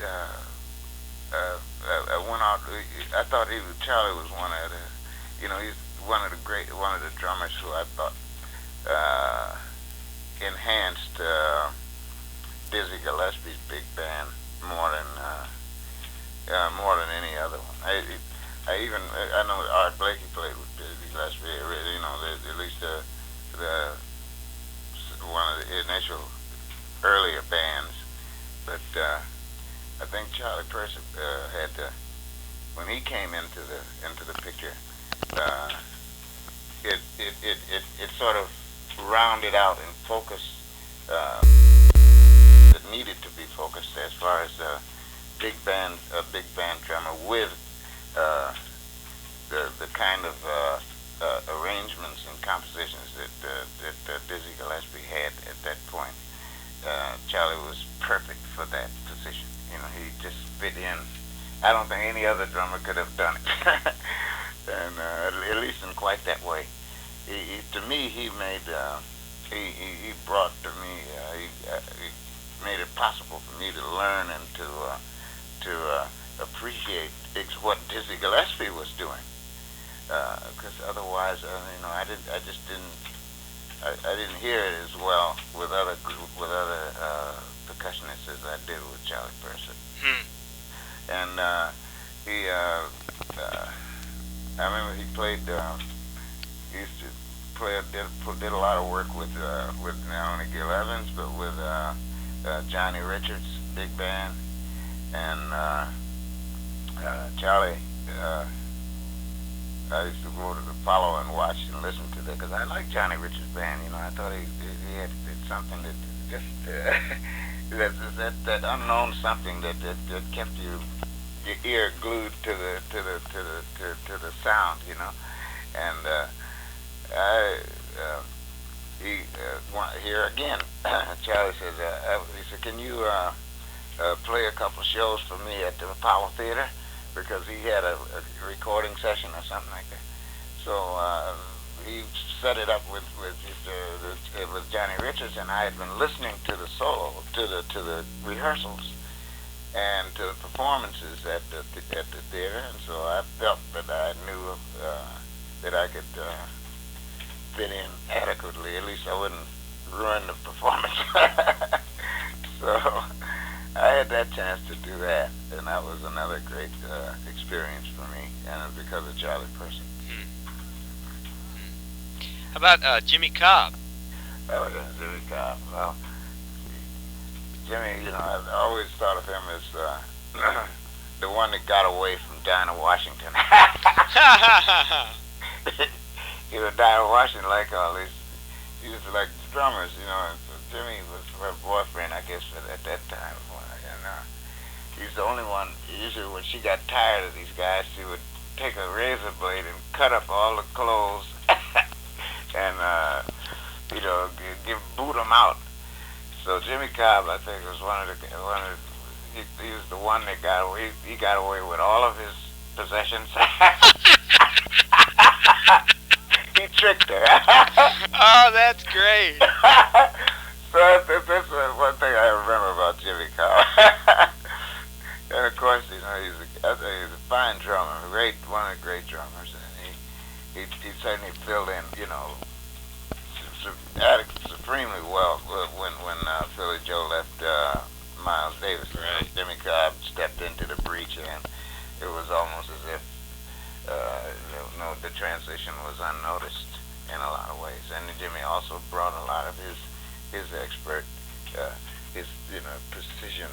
I went out, I thought Charlie was one of the, he's one of the drummers who I thought enhanced Dizzy Gillespie's big band more than any other one. I know Art Blakey played with Dizzy Gillespie. At least one of the initial earlier bands. But I think Charlie Percy had when he came into the picture. It sort of rounded out and focused that needed to be focused as far as a big band drummer with the kind of arrangements and compositions that Dizzy Gillespie had at that point. Charlie was perfect for that position. He just fit in. I don't think any other drummer could have done it. And at least in quite that way. To me, he made, he brought to me, he made it possible for me to learn and to appreciate what Dizzy Gillespie was doing. Because otherwise, I didn't hear it as well with other percussionists as I did with Charlie Percy. And I remember he played. He used to play, did a lot of work with not only Gil Evans but with Johnny Richards' big band, and Charlie. I used to go to the Apollo and watch and listen to that because I liked Johnny Richards' band. I thought he had something that just that unknown something that kept your ear glued to the sound, and here again, Charlie says, he said, can you play a couple shows for me at the Apollo Theater? Because he had a recording session or something like that. So he set it up with Johnny Richards, and I had been listening to the solo, to the rehearsals, and to the performances at the theater, and so I felt that I knew that I could fit in adequately. At least I wouldn't ruin the performance. So I had that chance to do that, and that was another great experience for me, and it was because of Charlie Percy. How about Jimmie Cobb? Oh, yeah, Jimmie Cobb. Well, Jimmie, I've always thought of him as the one that got away from Dinah Washington. Dinah Washington liked all these. He used to like drummers, and so Jimmie was her boyfriend, I guess, at that time. He's the only one. Usually, when she got tired of these guys, she would take a razor blade and cut up all the clothes, and boot them out. So Jimmie Cobb, I think, was he was the one that got away. He got away with all of his possessions. He tricked her. Oh, that's great. So that's one thing I remember about Jimmie Cobb. And of course, he's a fine drummer, one of the great drummers, and he certainly filled in, supremely well when Philly Joe left Miles Davis. Right. Jimmie Cobb stepped into the breach, and it was almost as if the transition was unnoticed in a lot of ways. And Jimmie also brought a lot of his expert, his precision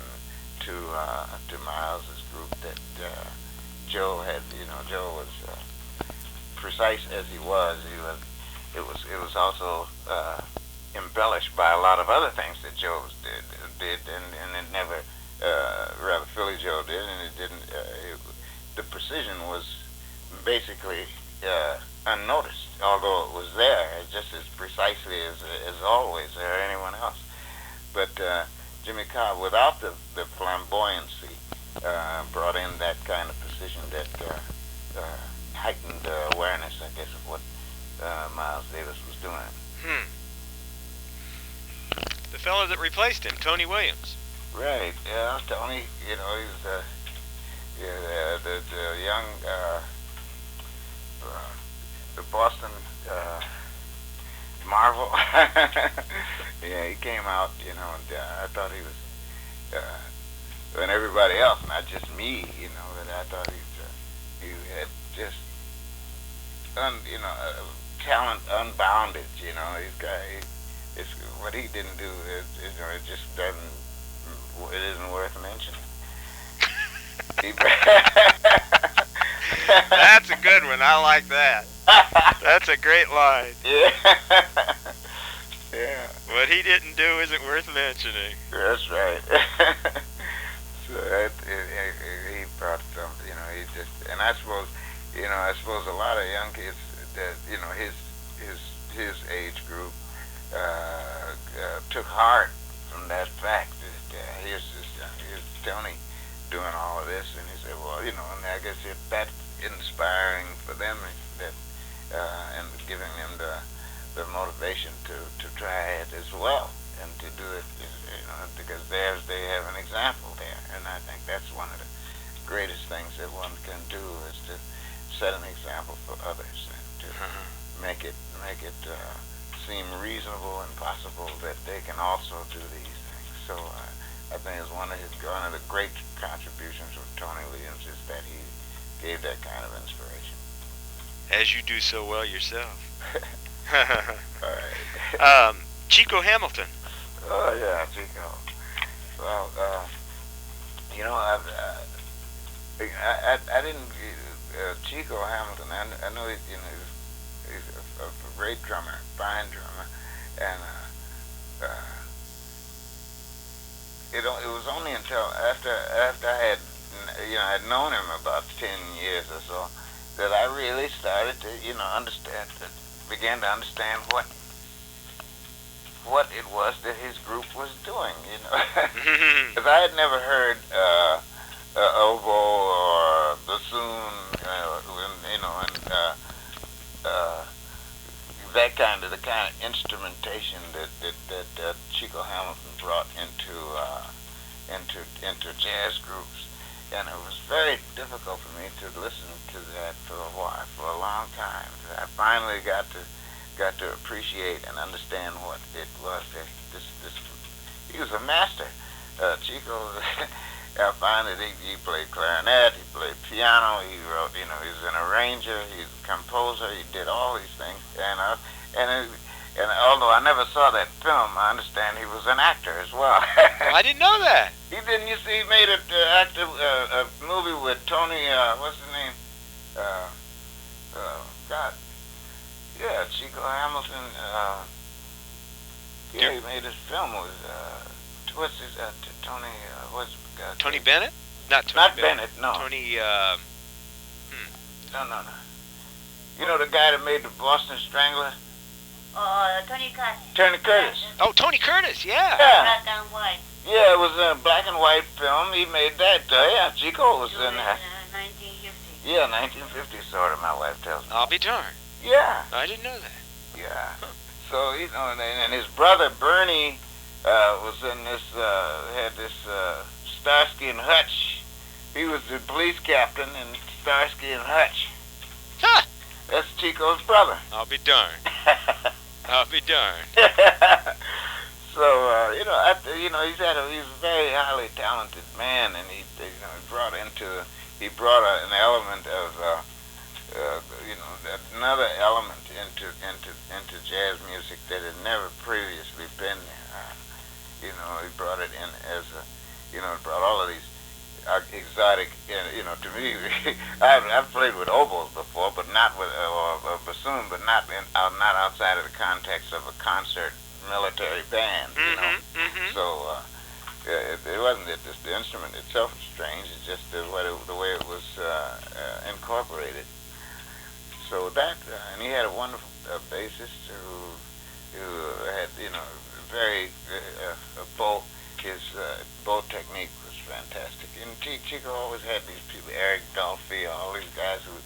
to Miles's group that Joe had. Joe was precise as he was. It was also embellished by a lot of other things that Joe did, and it never, rather Philly Joe did, and it didn't. The precision was basically unnoticed, although it was there, just as precisely as always or anyone else. But Jimmie Cobb, without the flamboyancy, brought in that kind of precision that heightened awareness, I guess, of what Miles Davis was doing. The fellow that replaced him, Tony Williams. Right. Yeah, Tony. You know, he was the young the Boston Marvel. Yeah, he came out. You know, and I thought he was. And everybody else, not just me. You know, that I thought he had just talent unbounded. You know, he's got. It's what he didn't do. It just doesn't. It isn't worth mentioning. That's a good one. I like that. That's a great line. Yeah. Yeah. What he didn't do isn't worth mentioning. That's right. So he brought something. You know, he just. And I suppose a lot of young kids that his age group took heart from that fact that here's Tony doing all of this, and he said, well, and I guess if that's inspiring for them, that and giving them the motivation to try it as well, and to do it, because they have an example there, and I think that's one of the greatest things that one can do is to set an example for others and to make it seem reasonable and possible that they can also do these things. So I think it's one of the great contributions of Tony Williams is that he gave that kind of inspiration. As you do so well yourself. All right. Chico Hamilton. Oh yeah, Chico. Well, I didn't. Chico Hamilton. I know he's a great drummer, fine drummer, and it was only until after I had known him about 10 years or so that I really started to began to understand what it was that his group was doing, because I had never heard oboe or bassoon, the kind of instrumentation that Chico Hamilton brought into jazz groups, and it was very difficult for me to listen to that for a long time. I finally got to appreciate and understand what it was that he was a master. Chico, I find that he played clarinet, he played piano, he wrote, he was an arranger, he's a composer, he did all these things, and although I never saw that film, I understand he was an actor as well. I didn't know that. He didn't. You see, he made a movie with Tony. What's his name? God. Yeah, Chico Hamilton. He made this film with what's his Tony? Tony Bennett? Not Bennett. No. Tony. No. You know the guy that made the Boston Strangler? Tony Curtis. Tony Curtis. Oh, Tony Curtis, yeah. Black and white. Yeah, it was a black and white film. He made that. Yeah, Chico was in that. 1950. Yeah, 1950, sort of, my wife tells me. I'll be darned. Yeah. I didn't know that. Yeah. So, and his brother, Bernie, was in this, had this Starsky and Hutch. He was the police captain in Starsky and Hutch. Huh. That's Chico's brother. I'll be darned. I'll be darned. So, he's a very highly talented man, and he brought an element of, another element into jazz music that had never previously been there. He brought it in as brought all of these exotic, to me, I've played with oboes before, but not with or bassoon, but not outside of the context of a concert military band, you know. So it wasn't that the instrument itself was strange. It's just the way it was incorporated. So that, and he had a wonderful bassist who had, you know, very his bow technique was fantastic. And Chico always had these people, Eric Dolphy, all these guys who,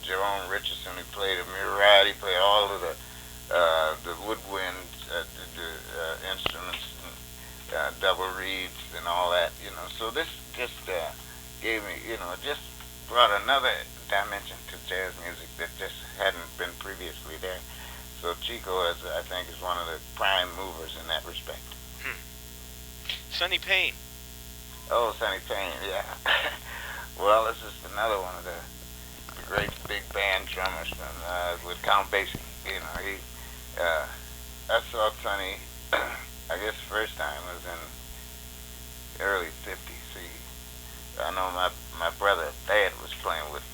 Jerome Richardson, who played a myriad, he played all of the woodwind instruments, and, double reeds and all that, you know. So this just gave me, you know, just brought another dimension to jazz music that just hadn't been previously there. So Chico, I think, is one of the prime movers in that respect. Sonny Payne. Oh, Sonny Payne, yeah. Well, this is another one of the great big band drummers with Count Basie. You know, I saw Sonny, I guess the first time was in the early 50s. I know my brother, Dad, was playing with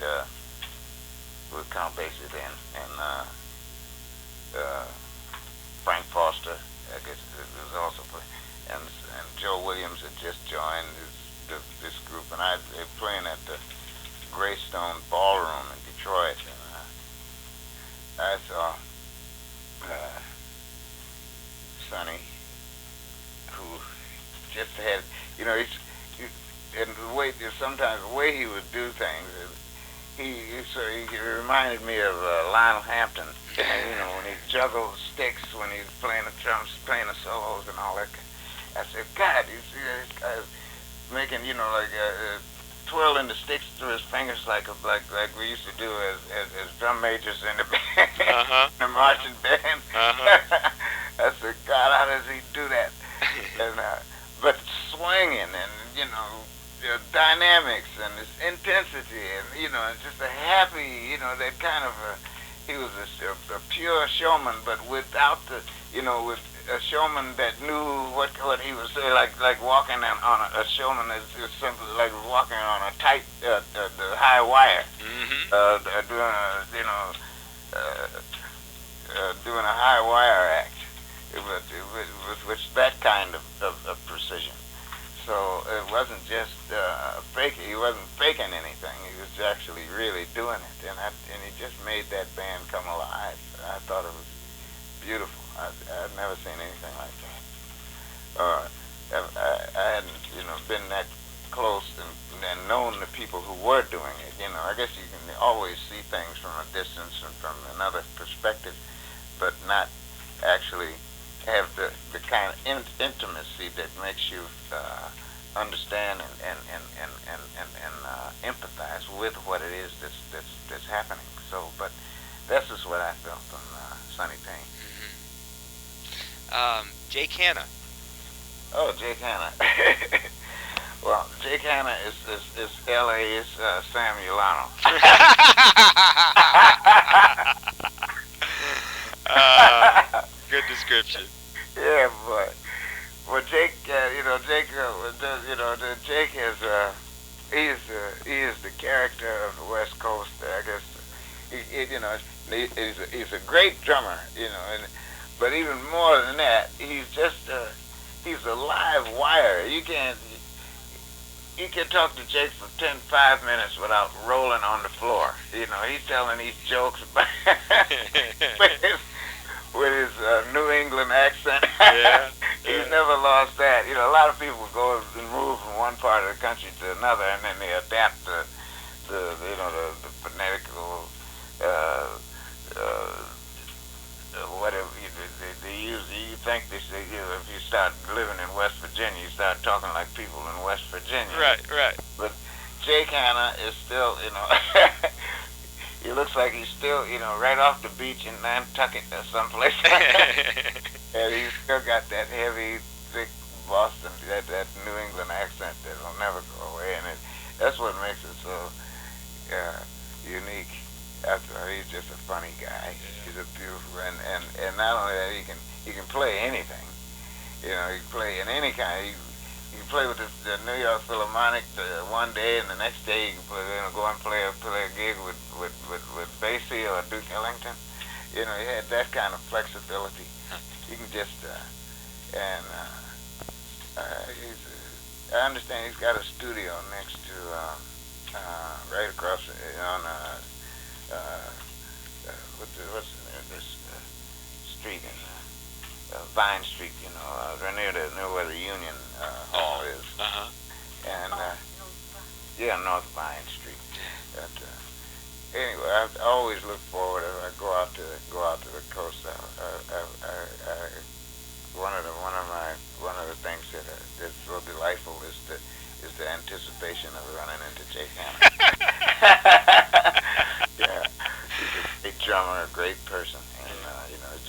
Count Basie then, and Frank Foster, I guess, was also playing, and Joe Williams had just joined this group, and they were playing at the Greystone Ballroom in Detroit, and I saw Sonny, who just had, you know, and the way, sometimes the way he would do things, he reminded me of Lionel Hampton, you know, when he juggled sticks, when he was playing the drums, playing the solos and all that. I said, God, you see this guy's making, you know, like twirling the sticks through his fingers like we used to do as drum majors in the band, the marching band. I said, God, how does he do that? And but swinging and, you know, dynamics and this intensity and, you know, just a happy, you know, that kind of he was a pure showman, but without the, you know, with a showman that knew what he was saying, like walking on a showman is simply like walking on a tight the high wire, doing a, you know, doing a high wire act. It was that kind of precision. So it wasn't just faking. He wasn't faking anything. He was actually really doing it, and he just made that band come alive. I thought it was beautiful. I've never seen anything like that. I hadn't, you know, been that close and known the people who were doing it. You know, I guess you can always see things from a distance and from another perspective, but not actually have the kind of intimacy that makes you understand and empathize with what it is that's happening. So, but that's just what I felt on Sonny Payne. Jake Hanna. Oh, Jake Hanna. Well, Jake Hanna is LA's Sam Milano. Good description. Yeah, but well, Jake, Jake is he is the character of the West Coast. I guess he's a great drummer, you know, but even more than that, he's a live wire. You can talk to Jake for 5 minutes without rolling on the floor. You know, he's telling these jokes with his New England accent. Yeah. He's never lost that. You know, a lot of people go and move from one part of the country to another, and then they adapt the phonetical whatever they use. You think they say, you know, if you start living in West Virginia, you start talking like people in West Virginia. Right. But Jake Hanna is still, you know, he looks like he's still, you know, right off the beach in Nantucket or someplace. And he's still got that heavy, thick Boston, that New England accent that'll never go away. And that's what makes it so unique. After all, he's just a funny guy. He's a beautiful, and not only that, he can play anything. You know, he can play in any kind. He can play with the New York Philharmonic one day, and the next day he can play, go and play a gig with Basie or Duke Ellington. you know, he had that kind of flexibility. He can just, and I understand he's got a studio next to, right across on, what's the name of this street in Vine Street, you know, right near where the Union Hall is. And yeah, North Vine Street. But, anyway, I always look forward as I go out to the coast. One of the things that's so delightful is the anticipation of running into Jake Hanna. Yeah, he's a great drummer, a great person, and you know, you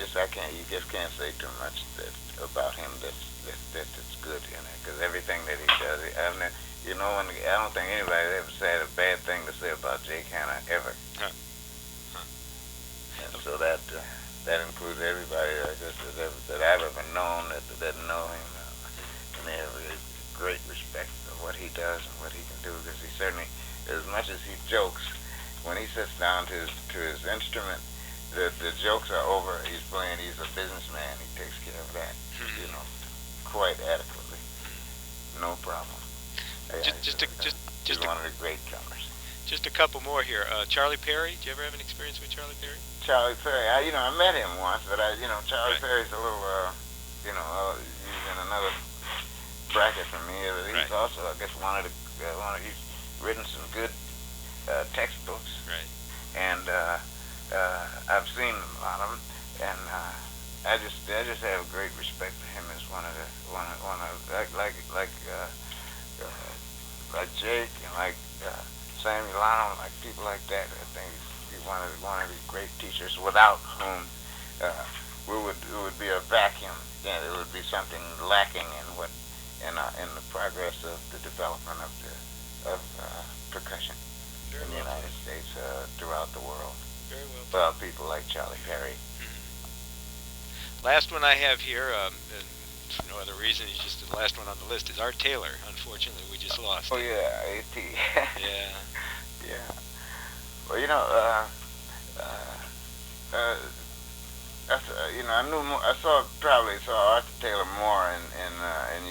just can't say too much about him that's good, you know, because everything that he does, you know, I don't think anybody ever said a bad thing to say about Jake Hanna ever. And so that includes everybody that I've ever known that know him, and they have a great respect for what he does and what he can do, because he certainly, as much as he jokes, when he sits down to his instrument, the jokes are over. He's a businessman. He takes care of that, you know, quite adequately. No problem. He's one of the great drummers. Just a couple more here. Charlie Perry. Did you ever have an experience with Charlie Perry? Charlie Perry. I met him once, but Charlie Perry's a little, he's in another bracket for me. He's also, I guess, he's written some good textbooks. Right. And I've seen a lot of them, and I just have great respect for him as one of like Jake and like Samuel Lano, like people like that. I think he's one of the great teachers, without whom it would be a vacuum. Yeah, there would be something lacking in the progress of the development of percussion in the United States, throughout the world. Very well. Well, people like Charlie Perry. Last one I have here, for no other reason, he's just the last one on the list, is Art Taylor. Unfortunately, we just lost him. Oh, yeah, A.T. Yeah. Yeah. Well, I probably saw Arthur Taylor more in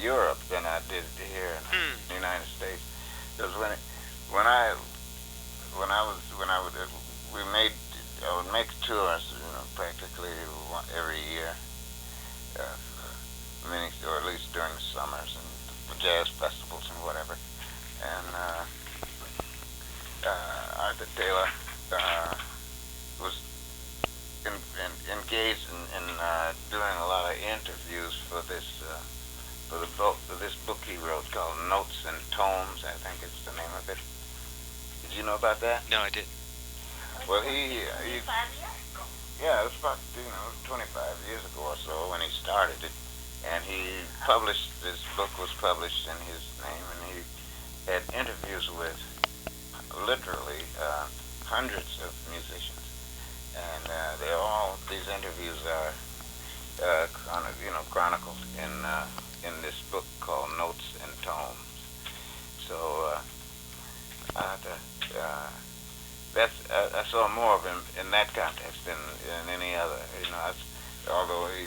Europe than I did here in the United States. Because I would make tours, practically every year, or at least during the summers and the jazz festivals and whatever. And Arthur Taylor was engaged in doing a lot of interviews for this book he wrote called Notes and Tomes. I think it's the name of it. Did you know about that? No, I didn't. Well, yeah, it was about 25 years ago or so when he started it, and this book was published in his name, and he had interviews with literally hundreds of musicians, and these interviews are chronicled in this book called Notes and Tomes. So I saw more of him in that context than any other. Although he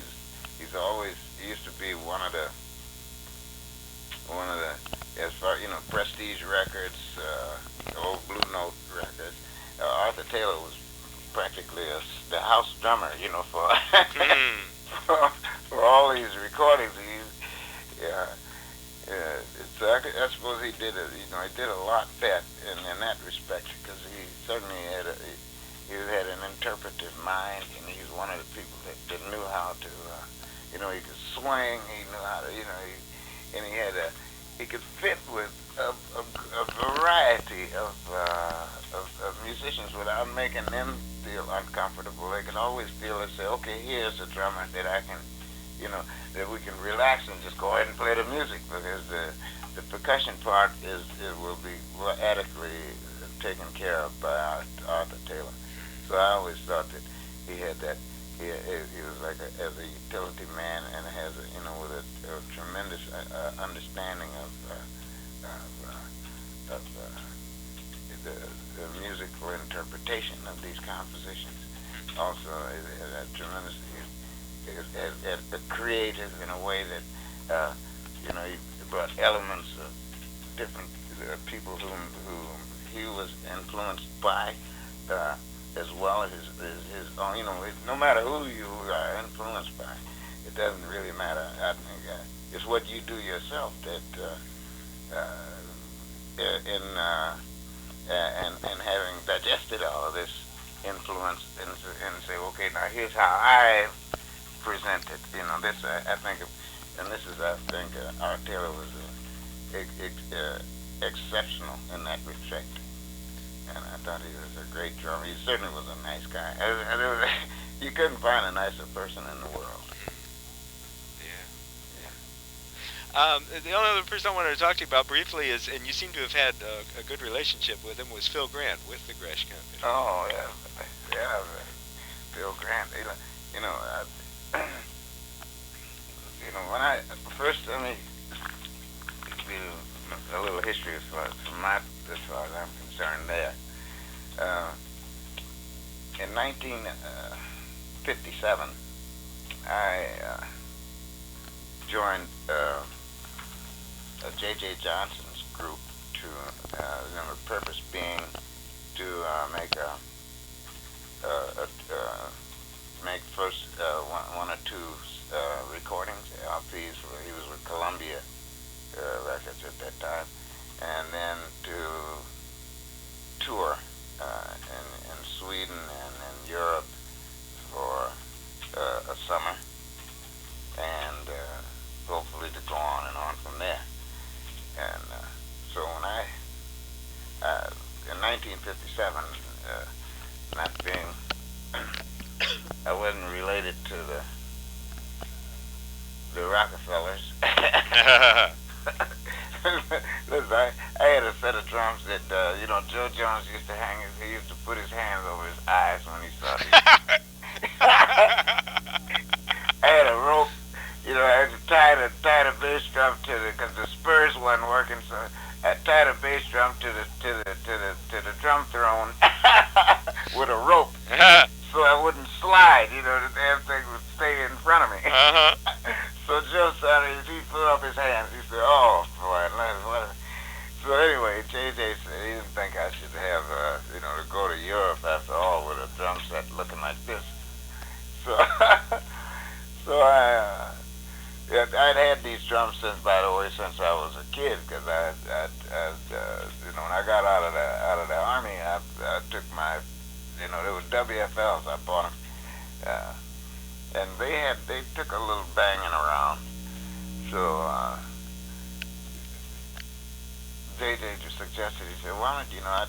used to be one of the as far Prestige Records, old Blue Note Records. Arthur Taylor was practically the house drummer, for for all these recordings. So I suppose he did he did a lot in that respect, because he certainly had an interpretive mind, and he's one of the people that knew how to, he could swing, he knew how to, and he could fit with a variety of musicians without making them feel uncomfortable. They can always feel and say, okay, here's a drummer that I can, that we can relax and just go ahead and play the music, because the percussion part will be adequately taken care of by Arthur Taylor. So I always thought that he had that. He was like as a utility man, and has with a tremendous understanding of the musical interpretation of these compositions. also tremendous. As creative in a way that he brought elements of different people whom he was influenced by, as well as his own. No matter who you are influenced by, it doesn't really matter. I think it's what you do yourself that and having digested all of this influence and say, okay, now here's how I present it. This I think, and this is I think Art Taylor was exceptional in that respect, and I thought he was a great drummer. He certainly was a nice guy. You couldn't find a nicer person in the world. The only other person I wanted to talk to you about briefly is, and you seem to have had a good relationship with him, was Phil Grant with the Gretsch Company. Oh, yeah, Phil Grant. When I first, let me give you a little history as far as I'm concerned there. In 1957, I joined J.J. Johnson's group to, the purpose being to make first one or two recordings, LPs. He was with Columbia Records at that time, and then to tour in Sweden and in Europe for a summer, and hopefully to go on and on from there. And so when in 1957, not being, I wasn't related to the Rockefellers. Listen, I had a set of drums that, Joe Jones used to he used to put his hands over his eyes when he saw these. I had a rope. I had to tie a bass drum to because the spurs wasn't working, so I tied a bass drum to the drum throne with a rope, so I wouldn't slide. The damn thing would stay in front of me. So Joe said, he put up his hands. He said, "Oh boy." So anyway, JJ said he didn't think I should have, to go to Europe after all with a drum set looking like this. So, I'd had these drums since, by the way, since I was a kid, because when I got out of the army, I took my, there were WFLs. I bought them, and they took a little banging around. So JJ just suggested, he said, "Why don't I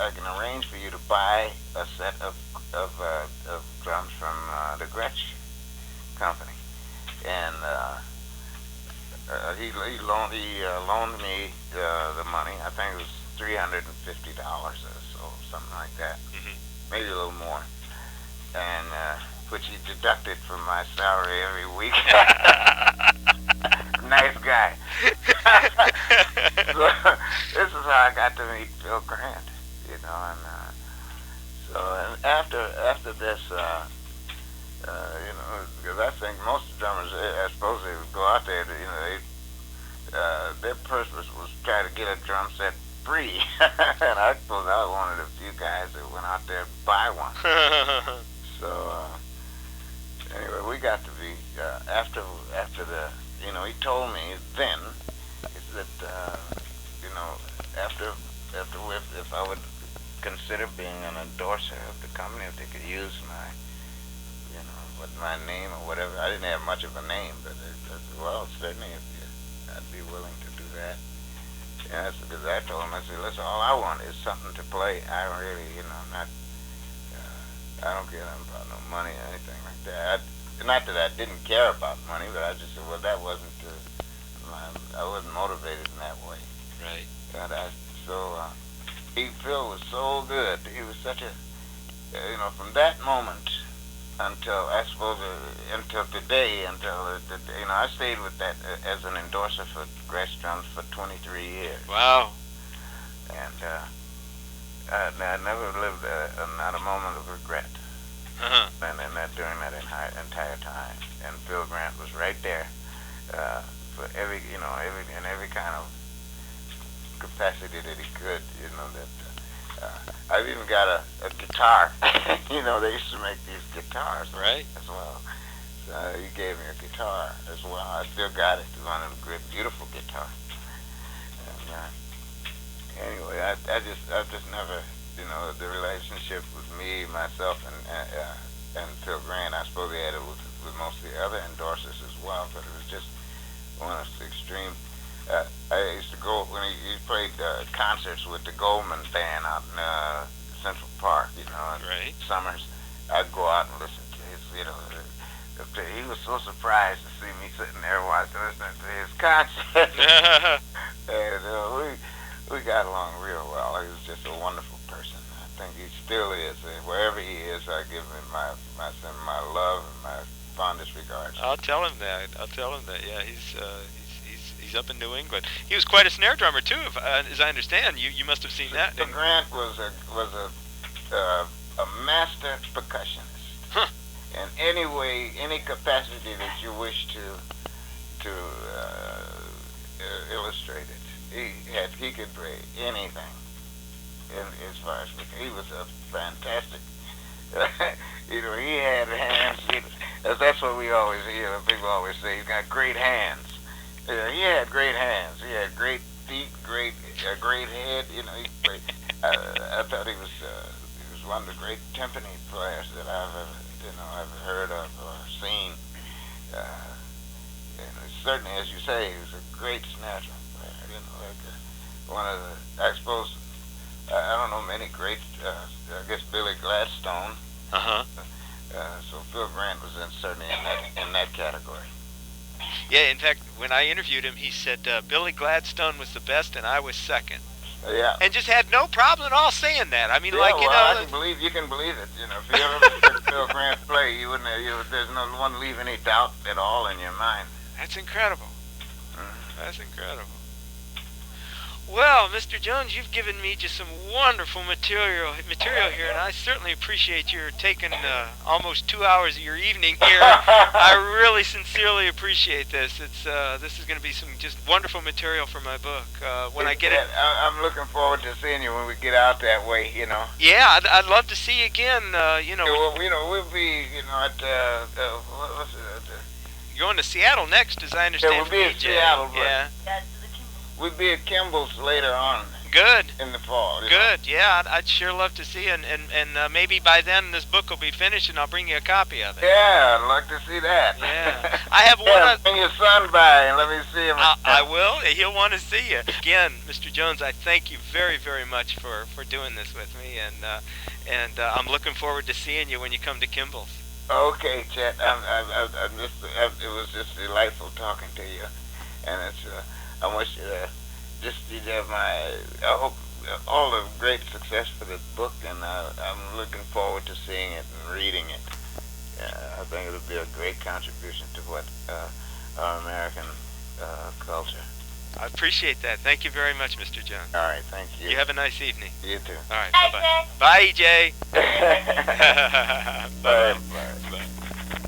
can arrange for you to buy a set of drums from the Gretsch Company." And he loaned me the money. I think it was $350 or so, something like that, maybe a little more, and which he deducted from my salary every week. Nice guy. So this is how I got to meet Phil Grant, and so after this. Because I think most drummers, I suppose they would go out there, their purpose was try to get a drum set free. And I suppose I was one of the few guys that went out there and buy one. So, anyway, we got to be, after the, he told me then, is that, if I would consider being an endorser of the company, if they could use my name or whatever. I didn't have much of a name, but I said, well, certainly I'd be willing to do that. And that's because I told him, I said, listen, all I want is something to play. I really, I don't care about no money or anything like that. Not that I didn't care about money, but I just said, well, that wasn't, I wasn't motivated in that way. Right. And Phil was so good. He was such a, from that moment until, I suppose, until today, I stayed with that as an endorser for Gretsch Drums for 23 years. Wow. And I never lived not a moment of regret. and that during that entire time, and Phil Grant was right there for every every kind of capacity that he could. I've even got a guitar. They used to make these guitars Right. as well. So he gave me a guitar as well. I still got it. It's one of the great, beautiful guitars. And anyway, I've just never, the relationship with me, myself, and Phil Grant. I suppose he had it with most of the other endorsers as well, but it was just one of the extreme. I used to go when he played concerts with the Goldman Band out in Central Park, in Right. summers. I'd go out and listen to his, he was so surprised to see me sitting there listening to his concert. And we got along real well. He was just a wonderful person. I think he still is. Wherever he is, I give him send my love and my fondest regards. I'll tell him that. Yeah, he's up in New England. He was quite a snare drummer too, as I understand. You must have seen that. Phil Grant was a master percussionist. Huh. In any capacity that you wish to illustrate it, he could play anything. As far as he was a fantastic. He had hands. That's what we always hear. People always say he's got great hands. He had great hands. He had great feet, great head. He played. I thought he was one of the great timpani players that I've ever heard of or seen. And certainly, as you say, he was a great snare drum player. One of the, I suppose, I don't know many great. I guess Billy Gladstone. So Phil Grant was certainly in that category. Yeah, in fact, when I interviewed him, he said Billy Gladstone was the best and I was second. Yeah. And just had no problem at all saying that. I mean, you can believe it. If you ever heard Phil Grant play, you wouldn't. There's no one to leave any doubt at all in your mind. That's incredible. Mm-hmm. That's incredible. Well, Mr. Jones, you've given me just some wonderful material here, and I certainly appreciate your taking almost 2 hours of your evening here. I really sincerely appreciate this. This is going to be some just wonderful material for my book. When I get it, I'm looking forward to seeing you when we get out that way. Yeah, I'd love to see you again. We'll be at you're going to Seattle next, as I understand. Yeah, we'll be from in EJ. Seattle. Yeah. We'll be at Kimball's later on. Good. In the fall. Good. Yeah, I'd sure love to see you, and maybe by then this book will be finished, and I'll bring you a copy of it. Yeah, I'd like to see that. Yeah. I have one. Bring your son by and let me see him. I will. He'll want to see you again, Mr. Jones. I thank you very, very much for doing this with me, and I'm looking forward to seeing you when you come to Kimball's. Okay, Chet. It was just delightful talking to you, and I wish you have I hope all the great success for this book, and I'm looking forward to seeing it and reading it. I think it'll be a great contribution to what our American culture. I appreciate that. Thank you very much, Mr. Jones. All right, thank you. You have a nice evening. You too. All right, Bye, bye-bye. Bye, EJ. Bye. Bye.